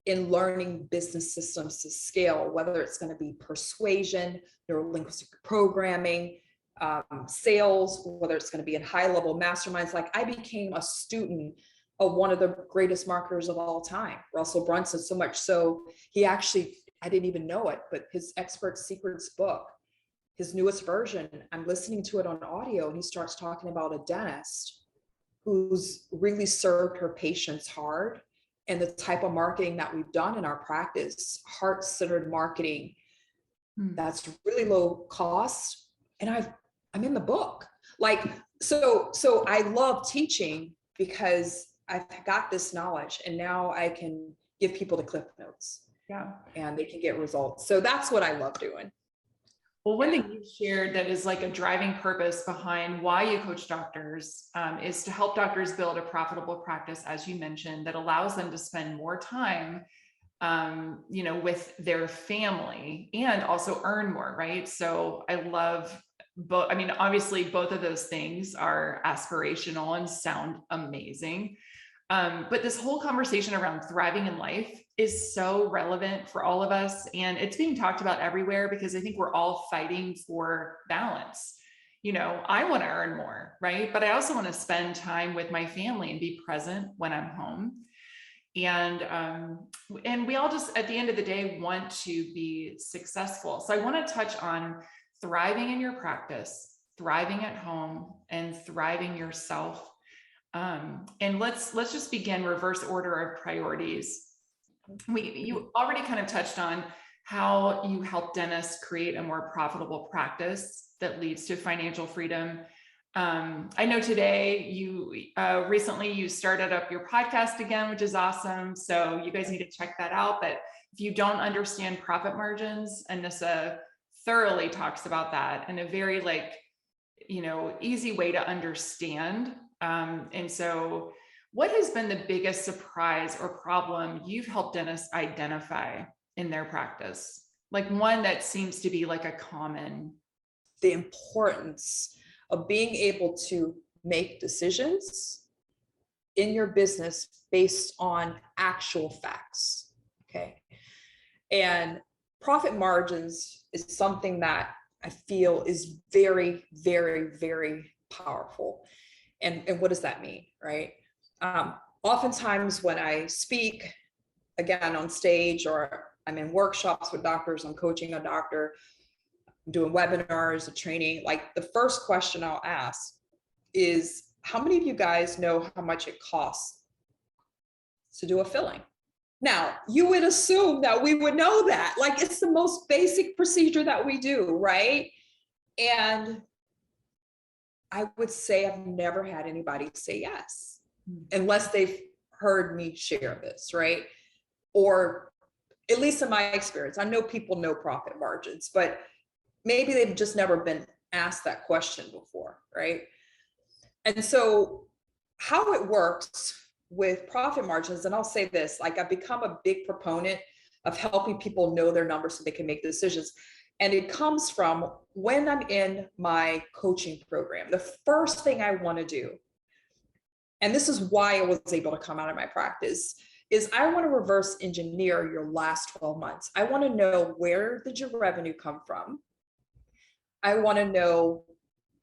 in learning business systems to scale, whether it's going to be persuasion, neurolinguistic programming, sales, whether it's going to be in high-level masterminds. Like, I became a student of one of the greatest marketers of all time, Russell Brunson, so much so he actually, I didn't even know it, but his Expert Secrets book, his newest version, I'm listening to it on audio, and he starts talking about a dentist who's really served her patients hard, and the type of marketing that we've done in our practice, heart-centered marketing, that's really low cost. And I'm in the book. Like, so I love teaching because I've got this knowledge, and now I can give people the cliff notes. Yeah. And they can get results. So that's what I love doing. Well, one thing you've shared that is like a driving purpose behind why you coach doctors is to help doctors build a profitable practice, as you mentioned, that allows them to spend more time, with their family and also earn more, right? So I love both. I mean, obviously, both of those things are aspirational and sound amazing. But this whole conversation around thriving in life is so relevant for all of us. And it's being talked about everywhere because I think we're all fighting for balance. I want to earn more, right? But I also want to spend time with my family and be present when I'm home. And we all just, at the end of the day, want to be successful. So I want to touch on thriving in your practice, thriving at home, and thriving yourself. And let's just begin reverse order of priorities. You already kind of touched on how you help dentists create a more profitable practice that leads to financial freedom. I know today recently you started up your podcast again, which is awesome. So you guys need to check that out. But if you don't understand profit margins, Anissa thoroughly talks about that in a very easy way to understand. And so what has been the biggest surprise or problem you've helped dentists identify in their practice? Like one that seems to be like a common. The importance of being able to make decisions in your business based on actual facts. Okay. And profit margins is something that I feel is very, very, very powerful. And what does that mean, right? Oftentimes when I speak, again, on stage, or I'm in workshops with doctors, I'm coaching a doctor, I'm doing webinars, a training, like the first question I'll ask is, how many of you guys know how much it costs to do a filling? Now, you would assume that we would know that, like it's the most basic procedure that we do, right? And I would say I've never had anybody say yes, unless they've heard me share this, right? Or at least in my experience, I know people know profit margins, but maybe they've just never been asked that question before, right? And so how it works with profit margins, and I'll say this, like I've become a big proponent of helping people know their numbers so they can make decisions. And it comes from when I'm in my coaching program. The first thing I want to do and this is why I was able to come out of my practice, is I want to reverse engineer your last 12 months. I want to know, where did your revenue come from? I want to know,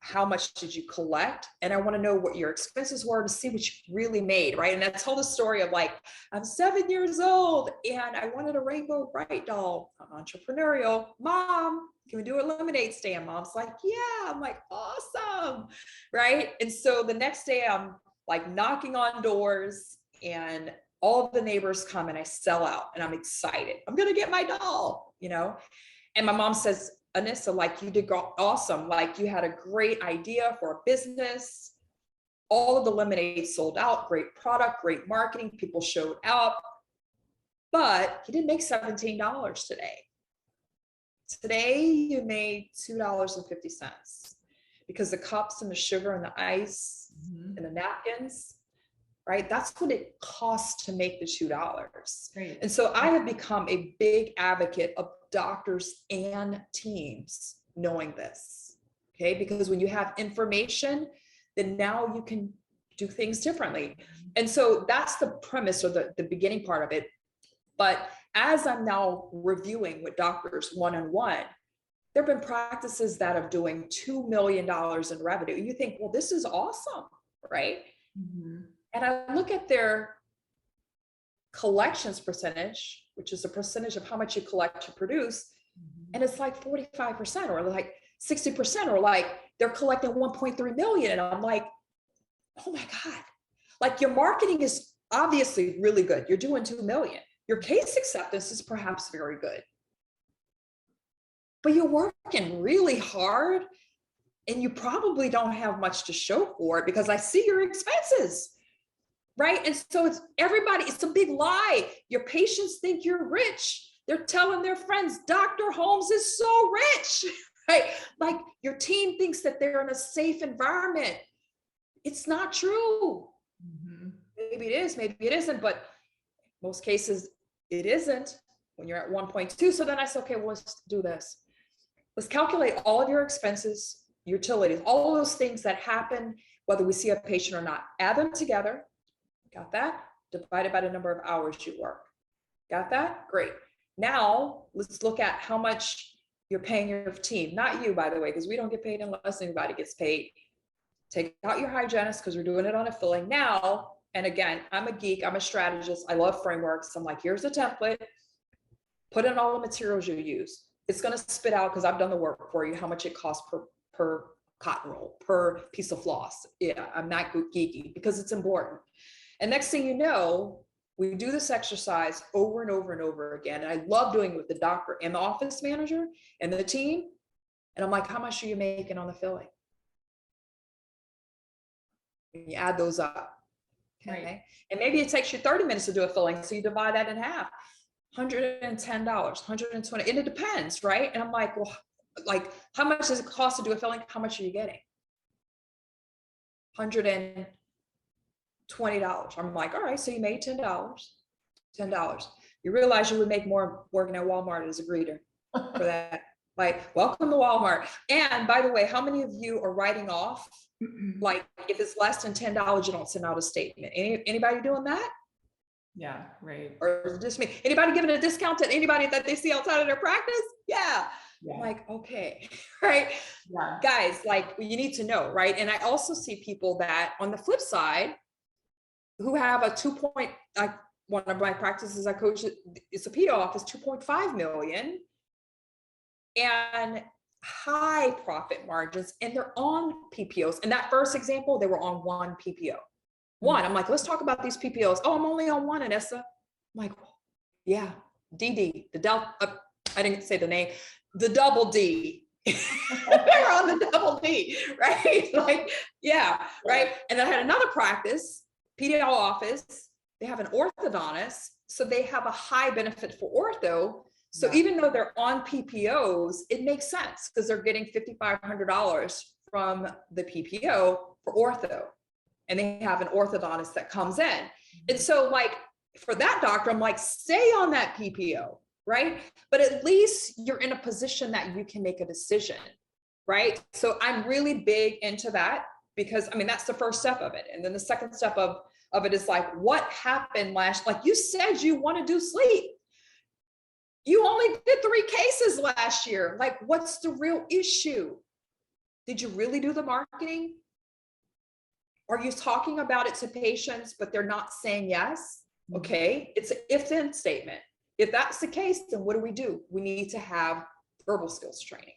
how much did you collect? And I want to know what your expenses were to see what you really made, right? And I told the story of like, I'm 7 years old and I wanted a Rainbow Bright doll. I'm entrepreneurial. Mom, can we do a lemonade stand? Mom's like, yeah. I'm like, awesome, right? And so the next day I'm like knocking on doors and all of the neighbors come and I sell out and I'm excited. I'm going to get my doll, you know? And my mom says, Anissa, like, you did awesome. Like, you had a great idea for a business. All of the lemonade sold out, great product, great marketing. People showed up, but you didn't make $17 today. Today you made $2.50 because the cups and the sugar and the ice and the napkins, right? That's what it costs to make the $2. Great. And so I have become a big advocate of doctors and teams knowing this, okay? Because when you have information, then now you can do things differently. And so that's the premise, or the beginning part of it. But as I'm now reviewing with doctors one-on-one, there have been practices that are doing $2 million in revenue. And you think, well, this is awesome, right? Mm-hmm. And I look at their collections percentage, which is the percentage of how much you collect to produce, and it's like 45% or like 60%, or like they're collecting 1.3 million. And I'm like, oh my God, like, your marketing is obviously really good. You're doing 2 million. Your case acceptance is perhaps very good, but you're working really hard and you probably don't have much to show for it, because I see your expenses. Right. And so it's everybody, it's a big lie. Your patients think you're rich. They're telling their friends, Dr. Holmes is so rich, right? Like, your team thinks that they're in a safe environment. It's not true. Mm-hmm. Maybe it is, maybe it isn't, but most cases it isn't when you're at 1.2. So then I said, okay, well, let's do this. Let's calculate all of your expenses, utilities, all of those things that happen, whether we see a patient or not, add them together. Got that? Divided by the number of hours you work. Got that? Great. Now let's look at how much you're paying your team. Not you, by the way, because we don't get paid unless anybody gets paid. Take out your hygienist, because we're doing it on a filling now. And again, I'm a geek. I'm a strategist. I love frameworks. I'm like, here's a template. Put in all the materials you use. It's going to spit out, because I've done the work for you, how much it costs per cotton roll, per piece of floss. Yeah, I'm not geeky, because it's important. And next thing you know, we do this exercise over and over and over again. And I love doing it with the doctor and the office manager and the team. And I'm like, how much are you making on the filling? And you add those up. Okay. Right. And maybe it takes you 30 minutes to do a filling. So you divide that in half. $110, $120. And it depends, right? And I'm like, well, like, how much does it cost to do a filling? How much are you getting? $120. I'm like, all right, so you made $10. You realize you would make more working at Walmart as a greeter for that. Like, welcome to Walmart. And by the way, how many of you are writing off, like, if it's less than $10, you don't send out a statement? Anybody doing that? Yeah, right. Or just me? Anybody giving a discount to anybody that they see outside of their practice? Yeah. I'm like, okay, right? Yeah. Guys, like, you need to know, right? And I also see people that, on the flip side, who have a 2 point, like, one of my practices I coach, it's a PO office, 2.5 million, and high profit margins, and they're on PPOs. In that first example, they were on one PPO. One, I'm like, let's talk about these PPOs. Oh, I'm only on one, Anissa. I'm like, yeah, DD, I didn't say the name, the double D. They're on the double D, right? Like, yeah, right. And I had another practice, PDL office, they have an orthodontist, so they have a high benefit for ortho. So even though they're on PPOs, it makes sense, because they're getting $5,500 from the PPO for ortho. And they have an orthodontist that comes in. And so, like, for that doctor, I'm like, stay on that PPO, right? But at least you're in a position that you can make a decision, right? So I'm really big into that. because I mean, that's the first step of it. And then the second step of it is like, what happened like you said, you want to do sleep. You only did 3 cases last year. Like, what's the real issue? Did you really do the marketing? Are you talking about it to patients, but they're not saying yes? Okay, it's an if-then statement. If that's the case, then what do? We need to have verbal skills training.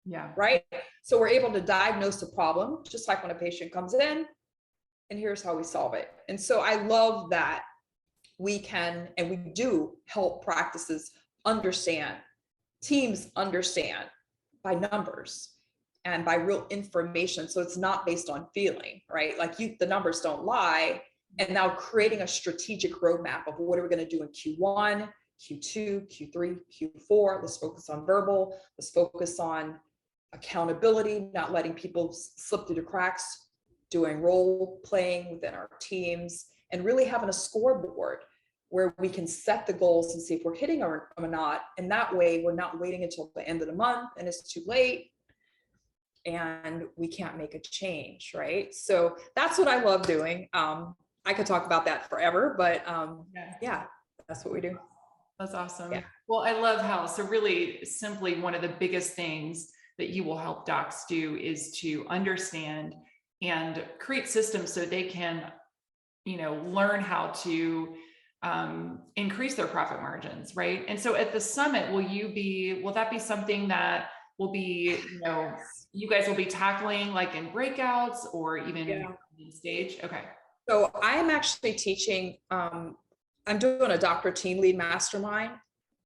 Yeah. Right? So we're able to diagnose the problem, just like when a patient comes in, and here's how we solve it. And so I love that we can, and we do help practices understand, teams understand by numbers and by real information. So it's not based on feeling, right? Like the numbers don't lie. And now creating a strategic roadmap of what are we going to do in Q1, Q2, Q3, Q4. Let's focus on verbal. Let's focus on accountability, not letting people slip through the cracks, doing role playing within our teams, and really having a scoreboard where we can set the goals and see if we're hitting or not. And that way we're not waiting until the end of the month and it's too late and we can't make a change, right? So that's what I love doing. I could talk about that forever, but yeah, that's what we do. That's awesome. Yeah. Well, I love how, so really simply one of the biggest things that you will help docs do is to understand and create systems so they can, learn how to increase their profit margins, right? And so at the summit, will that be something that will be, you guys will be tackling like in breakouts or even in stage? Okay. So I am actually teaching, I'm doing a doctor team lead mastermind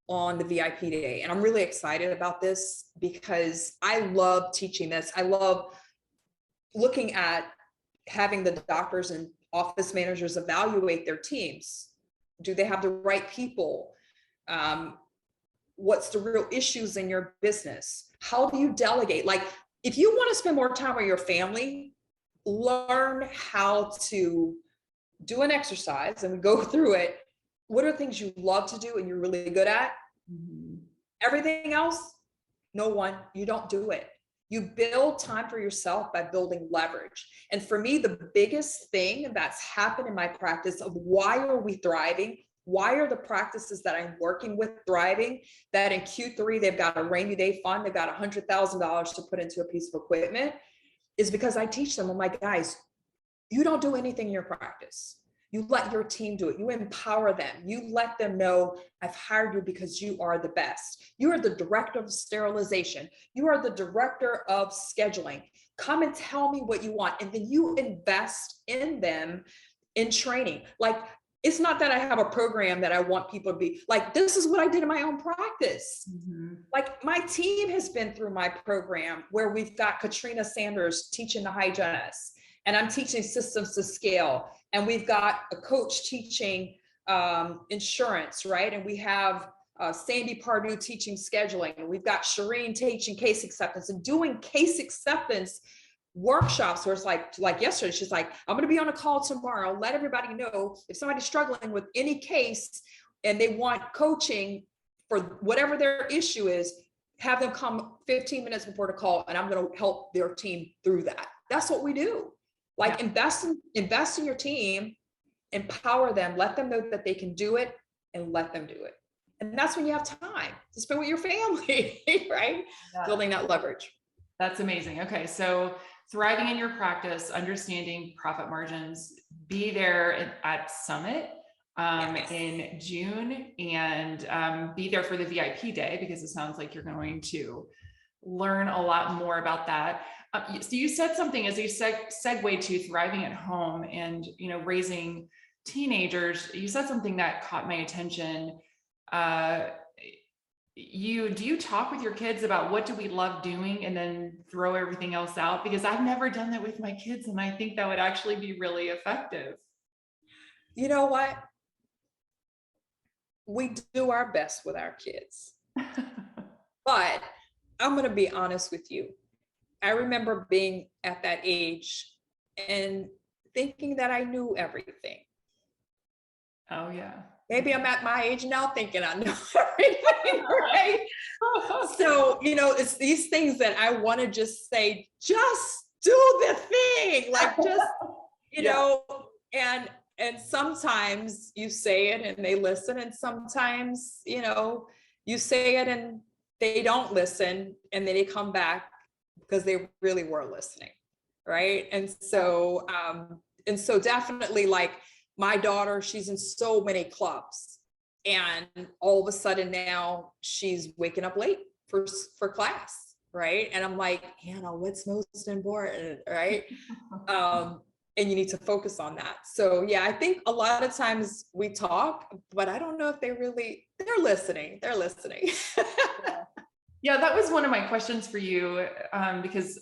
on the VIP day. And I'm really excited about this because I love teaching this. I love looking at having the doctors and office managers evaluate their teams. Do they have the right people? What's the real issues in your business? How do you delegate? Like, if you want to spend more time with your family, learn how to do an exercise and go through it. What are things you love to do and you're really good at? Mm-hmm. Everything else, you don't do it. You build time for yourself by building leverage. And for me, the biggest thing that's happened in my practice of why are we thriving? Why are the practices that I'm working with thriving? That in Q3, they've got a rainy day fund, they've got $100,000 to put into a piece of equipment, is because I teach them, I'm like, guys, you don't do anything in your practice. You let your team do it. You empower them. You let them know, I've hired you because you are the best. You are the director of sterilization. You are the director of scheduling. Come and tell me what you want. And then you invest in them in training. Like, it's not that I have a program that I want people to be like, this is what I did in my own practice. Mm-hmm. Like, my team has been through my program where we've got Katrina Sanders teaching the hygienists, and I'm teaching systems to scale. And we've got a coach teaching insurance, right? And we have Sandy Pardue teaching scheduling. And we've got Shireen teaching case acceptance and doing case acceptance workshops where it's like yesterday, she's like, I'm going to be on a call tomorrow. Let everybody know if somebody's struggling with any case and they want coaching for whatever their issue is, have them come 15 minutes before the call and I'm going to help their team through that. That's what we do. Like, invest in your team, empower them, let them know that they can do it, and let them do it. And that's when you have time to spend with your family, right? Yeah. Building that leverage. That's amazing. Okay. So thriving in your practice, understanding profit margins, be there at Summit in June, and be there for the VIP day, because it sounds like you're going to learn a lot more about that. So you said something as you segue to thriving at home and, raising teenagers. You said something that caught my attention. Do you talk with your kids about what do we love doing and then throw everything else out? Because I've never done that with my kids, and I think that would actually be really effective. You know what? We do our best with our kids, but I'm going to be honest with you. I remember being at that age and thinking that I knew everything. Oh, yeah. Maybe I'm at my age now thinking I know everything, right? So, it's these things that I want to just say, just do the thing, like just, you Yeah. know, and sometimes you say it and they listen, and sometimes, you know, you say it and they don't listen, and then they come back because they really were listening, right? And so definitely, like my daughter, she's in so many clubs, and all of a sudden now she's waking up late for class, right? And I'm like, Hannah, what's most important, right? And you need to focus on that. So yeah, I think a lot of times we talk, but I don't know if they're listening. They're listening. Yeah, that was one of my questions for you, because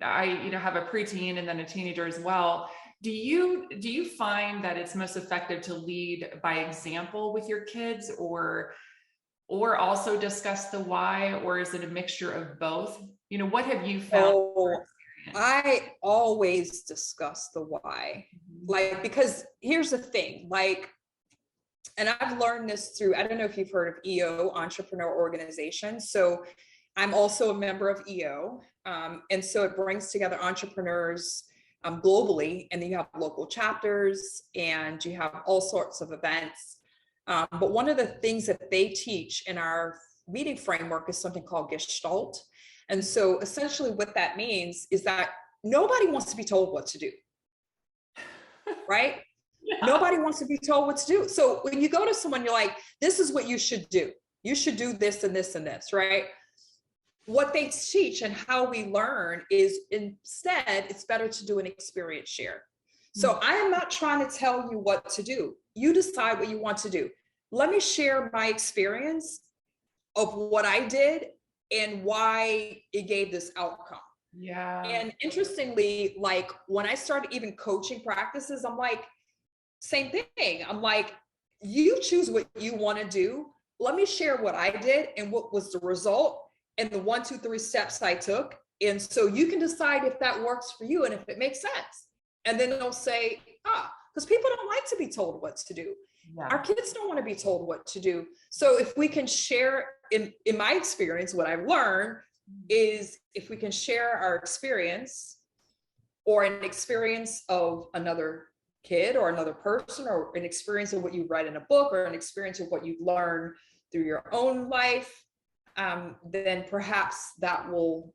I, have a preteen and then a teenager as well. Do you find that it's most effective to lead by example with your kids, or also discuss the why, or is it a mixture of both? What have you found? Oh, I always discuss the why. Like, because here's the thing, like, and I've learned this through, I don't know if you've heard of EO, Entrepreneur Organization. So I'm also a member of EO. And so it brings together entrepreneurs globally, and then you have local chapters and you have all sorts of events. But one of the things that they teach in our meeting framework is something called Gestalt. And so essentially what that means is that nobody wants to be told what to do, right? Yeah. Nobody wants to be told what to do. So when you go to someone, you're like, this is what you should do. You should do this and this and this, right? What they teach and how we learn is, instead, it's better to do an experience share. So I am not trying to tell you what to do. You decide what you want to do. Let me share my experience of what I did and why it gave this outcome. Yeah. And interestingly, like when I started even coaching practices, I'm like, same thing. I'm like, you choose what you want to do. Let me share what I did and what was the result and the 1, 2, 3 steps I took. And so you can decide if that works for you and if it makes sense. And then they'll say, because people don't like to be told what to do. Yeah. Our kids don't want to be told what to do. So if we can share, in my experience, what I've learned is if we can share our experience or an experience of another kid or another person, or an experience of what you read in a book, or an experience of what you've learned through your own life, then perhaps that will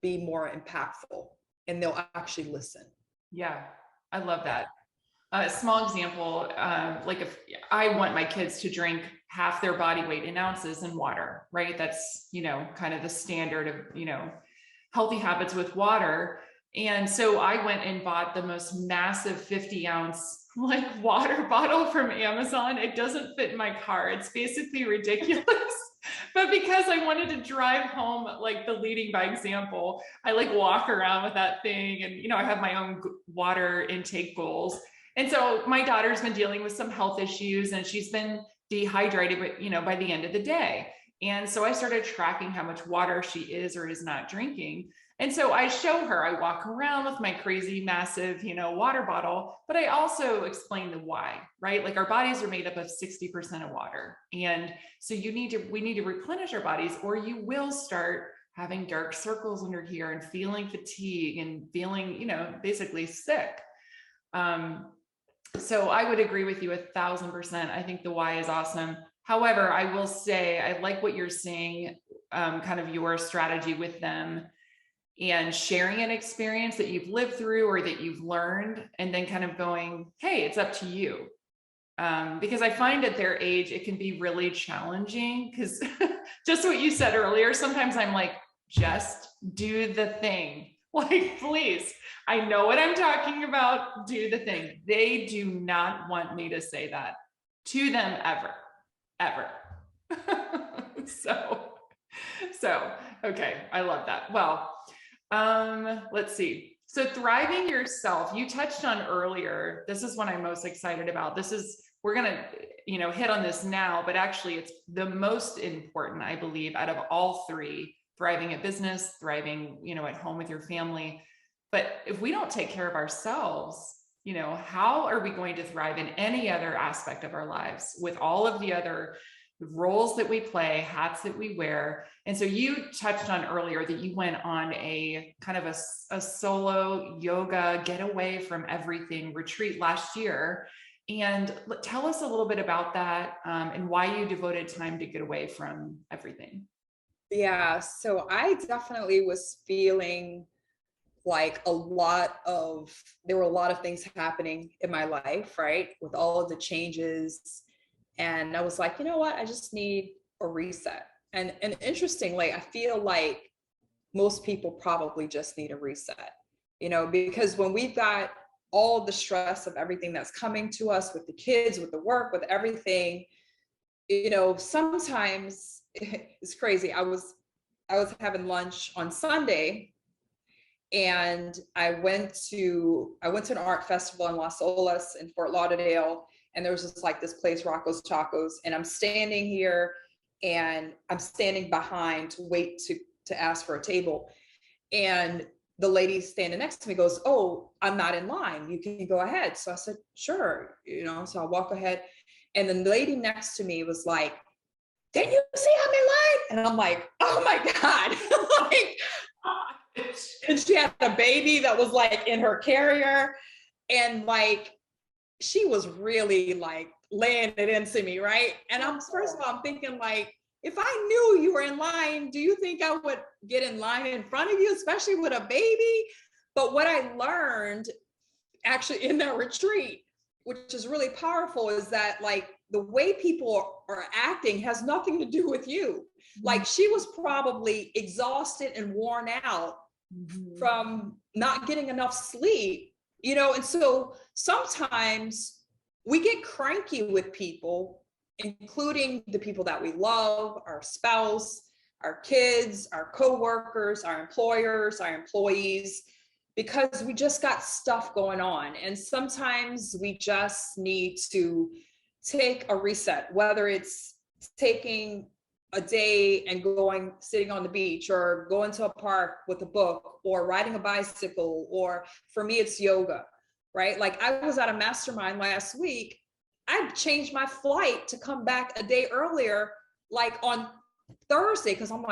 be more impactful and they'll actually listen. Yeah, I love that. A small example, like if I want my kids to drink half their body weight in ounces in water, right? That's, kind of the standard of, healthy habits with water. And so I went and bought the most massive 50-ounce like water bottle from Amazon. It doesn't fit in my car. It's basically ridiculous. But because I wanted to drive home, like the leading by example, I like walk around with that thing. And, I have my own water intake goals. And so my daughter's been dealing with some health issues and she's been dehydrated, but, by the end of the day. And so I started tracking how much water she is or is not drinking. And so I show her, I walk around with my crazy, massive, water bottle, but I also explain the why, right? Like our bodies are made up of 60% of water. And so we need to replenish our bodies, or you will start having dark circles under here and feeling fatigue and feeling, basically sick. So I would agree with you 1,000%. I think the why is awesome. However, I will say, I like what you're saying, kind of your strategy with them and sharing an experience that you've lived through or that you've learned, and then kind of going, hey, it's up to you. Because I find at their age, it can be really challenging because just what you said earlier, sometimes I'm like, just do the thing. Like, please, I know what I'm talking about. Do the thing. They do not want me to say that to them ever. So, okay. I love that. Well, let's see. So thriving yourself, you touched on earlier. This is what I'm most excited about. We're going to, hit on this now, but actually it's the most important, I believe, out of all three: thriving at business, thriving, at home with your family. But if we don't take care of ourselves, how are we going to thrive in any other aspect of our lives with all of the other, roles that we play, hats that we wear. And so you touched on earlier that you went on a kind of a solo yoga get away from everything retreat last year. And tell us a little bit about that, and why you devoted time to get away from everything. Yeah, so I definitely was feeling like there were a lot of things happening in my life, right? With all of the changes. And I was like, you know what? I just need a reset. And interestingly, I feel like most people probably just need a reset, because when we've got all the stress of everything that's coming to us with the kids, with the work, with everything, sometimes it's crazy. I was having lunch on Sunday, and I went to an art festival in Las Olas in Fort Lauderdale, and there was this place, Rocco's Tacos, and I'm standing here, and I'm standing behind to wait to ask for a table, and the lady standing next to me goes, "Oh, I'm not in line. You can go ahead." So I said, "Sure," So I walk ahead, and the lady next to me was like, "Didn't you see I'm in line?" And I'm like, "Oh my God!" And she had a baby that was in her carrier, and she was really laying it into me, right? And first of all, I'm thinking if I knew you were in line, do you think I would get in line in front of you, especially with a baby? But what I learned actually in that retreat, which is really powerful, is that the way people are acting has nothing to do with you. She was probably exhausted and worn out from not getting enough sleep, and so sometimes we get cranky with people, including the people that we love, our spouse, our kids, our coworkers, our employers, our employees, because we just got stuff going on. And sometimes we just need to take a reset, whether it's taking a day and sitting on the beach, or going to a park with a book, or riding a bicycle, or for me, it's yoga, right? I was at a mastermind last week. I changed my flight to come back a day earlier, on Thursday, because I'm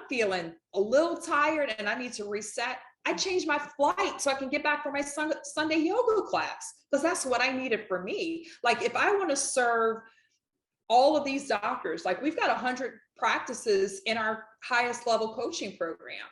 feeling a little tired and I need to reset. I changed my flight so I can get back for my Sunday yoga class, because that's what I needed for me. If I want to serve all of these doctors, we've got 100 practices in our highest level coaching program.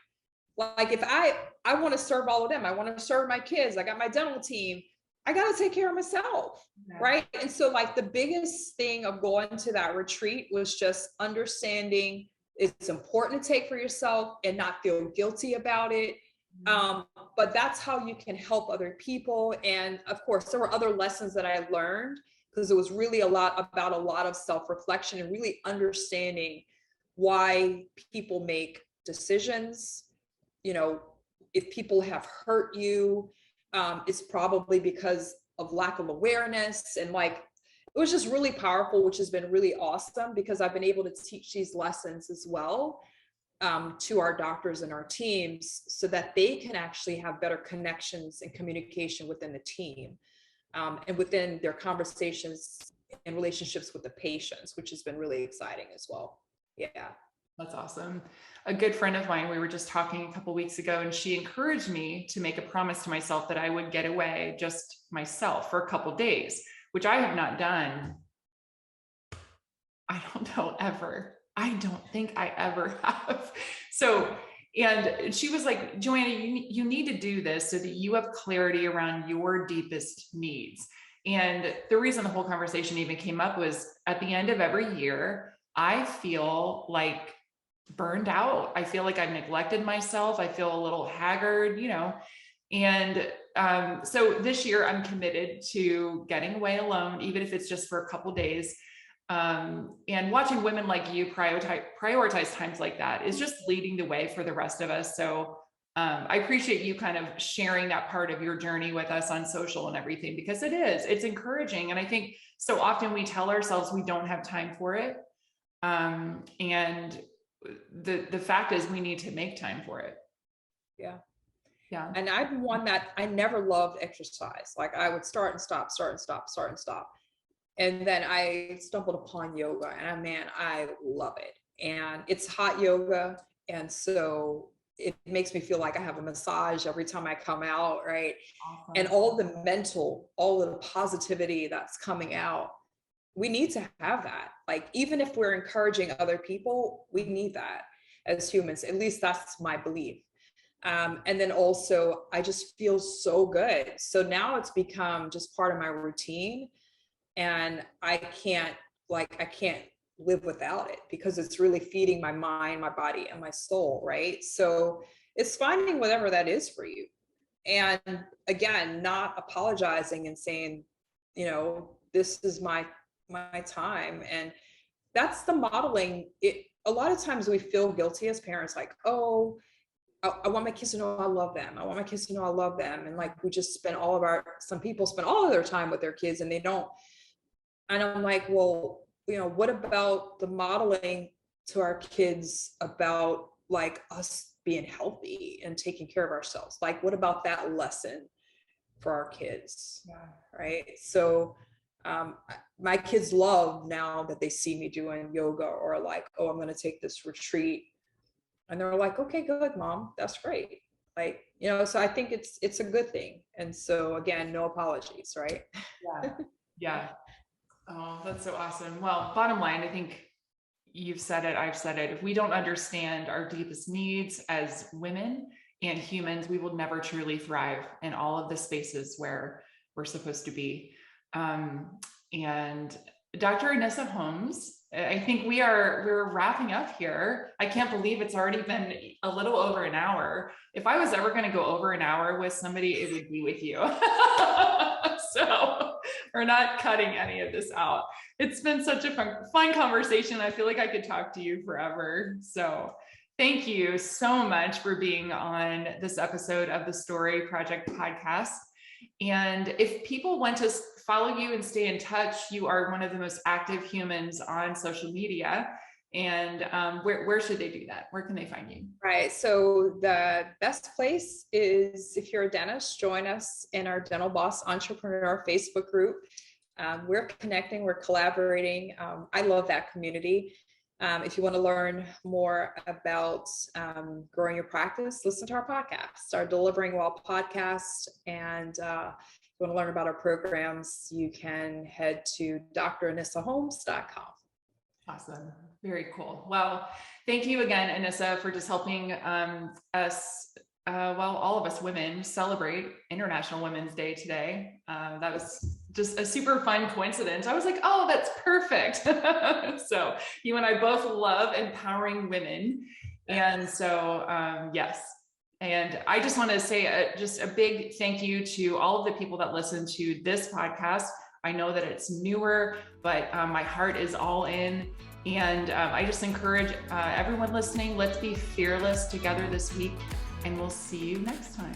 If I want to serve all of them, I want to serve my kids, I got my dental team, I got to take care of myself, right? And so the biggest thing of going to that retreat was just understanding it's important to take for yourself and not feel guilty about it. But that's how you can help other people. And of course, there were other lessons that I learned, because it was really a lot of self-reflection and really understanding why people make decisions. If people have hurt you, it's probably because of lack of awareness. And it was just really powerful, which has been really awesome, because I've been able to teach these lessons as well to our doctors and our teams, so that they can actually have better connections and communication within the team, and within their conversations and relationships with the patients, which has been really exciting as well. Yeah. That's awesome. A good friend of mine, we were just talking a couple of weeks ago, and she encouraged me to make a promise to myself that I would get away just myself for a couple of days, which I have not done. I don't know, ever. I don't think I ever have. So, and she was like, "Joanna, you need to do this so that you have clarity around your deepest needs." And the reason the whole conversation even came up was at the end of every year, I feel burned out. I feel like I've neglected myself. I feel a little haggard, and so this year I'm committed to getting away alone, even if it's just for a couple days. And watching women like you prioritize times like that is just leading the way for the rest of us. So I appreciate you kind of sharing that part of your journey with us on social and everything, because it's encouraging. And I think so often we tell ourselves we don't have time for it. And the fact is we need to make time for it. Yeah. Yeah. And I'm one that I never loved exercise. I would start and stop, start and stop, start and stop. And then I stumbled upon yoga, and man, I love it. And it's hot yoga. And so it makes me feel like I have a massage every time I come out, right? Awesome. And all of the positivity that's coming out, we need to have that. Like, even if we're encouraging other people, we need that as humans. At least that's my belief. And then also, I just feel so good. So now it's become just part of my routine, and I can't live without it, because it's really feeding my mind, my body, and my soul, right? So it's finding whatever that is for you. And again, not apologizing and saying, this is my time. And that's the modeling. A lot of times we feel guilty as parents, like, oh, I want my kids to know I love them. I want my kids to know I love them. And like, we just some people spend all of their time with their kids, and they don't. And I'm like, well, what about the modeling to our kids about like us being healthy and taking care of ourselves? Like, what about that lesson for our kids? Yeah. Right. So my kids love now that they see me doing yoga, or like, oh, I'm going to take this retreat. And they're like, okay, good, Mom. That's great. Like, so I think it's a good thing. And so again, no apologies, right? Yeah. Yeah. Oh, that's so awesome. Well, bottom line, I think you've said it, I've said it. If we don't understand our deepest needs as women and humans, we will never truly thrive in all of the spaces where we're supposed to be. And Dr. Anissa Holmes, I think we're wrapping up here. I can't believe it's already been a little over an hour. If I was ever going to go over an hour with somebody, it would be with you. So we're not cutting any of this out. It's been such a fun conversation. I feel like I could talk to you forever. So thank you so much for being on this episode of the Story Project podcast. And if people want to follow you and stay in touch, you are one of the most active humans on social media. And where should they do that? Where can they find you? Right. So the best place is, if you're a dentist, join us in our Dental Boss Entrepreneur Facebook group. We're connecting, we're collaborating. I love that community. If you want to learn more about growing your practice, listen to our podcast, our Delivering Well podcast. And if you want to learn about our programs, you can head to dranissaholmes.com. Awesome. Very cool. Well, thank you again, Anissa, for just helping us, all of us women, celebrate International Women's Day today. That was just a super fun coincidence. I was like, oh, that's perfect. So you and I both love empowering women. And so, yes. And I just want to say just a big thank you to all of the people that listen to this podcast. I know that it's newer, but my heart is all in. And I just encourage everyone listening, let's be fearless together this week, and we'll see you next time.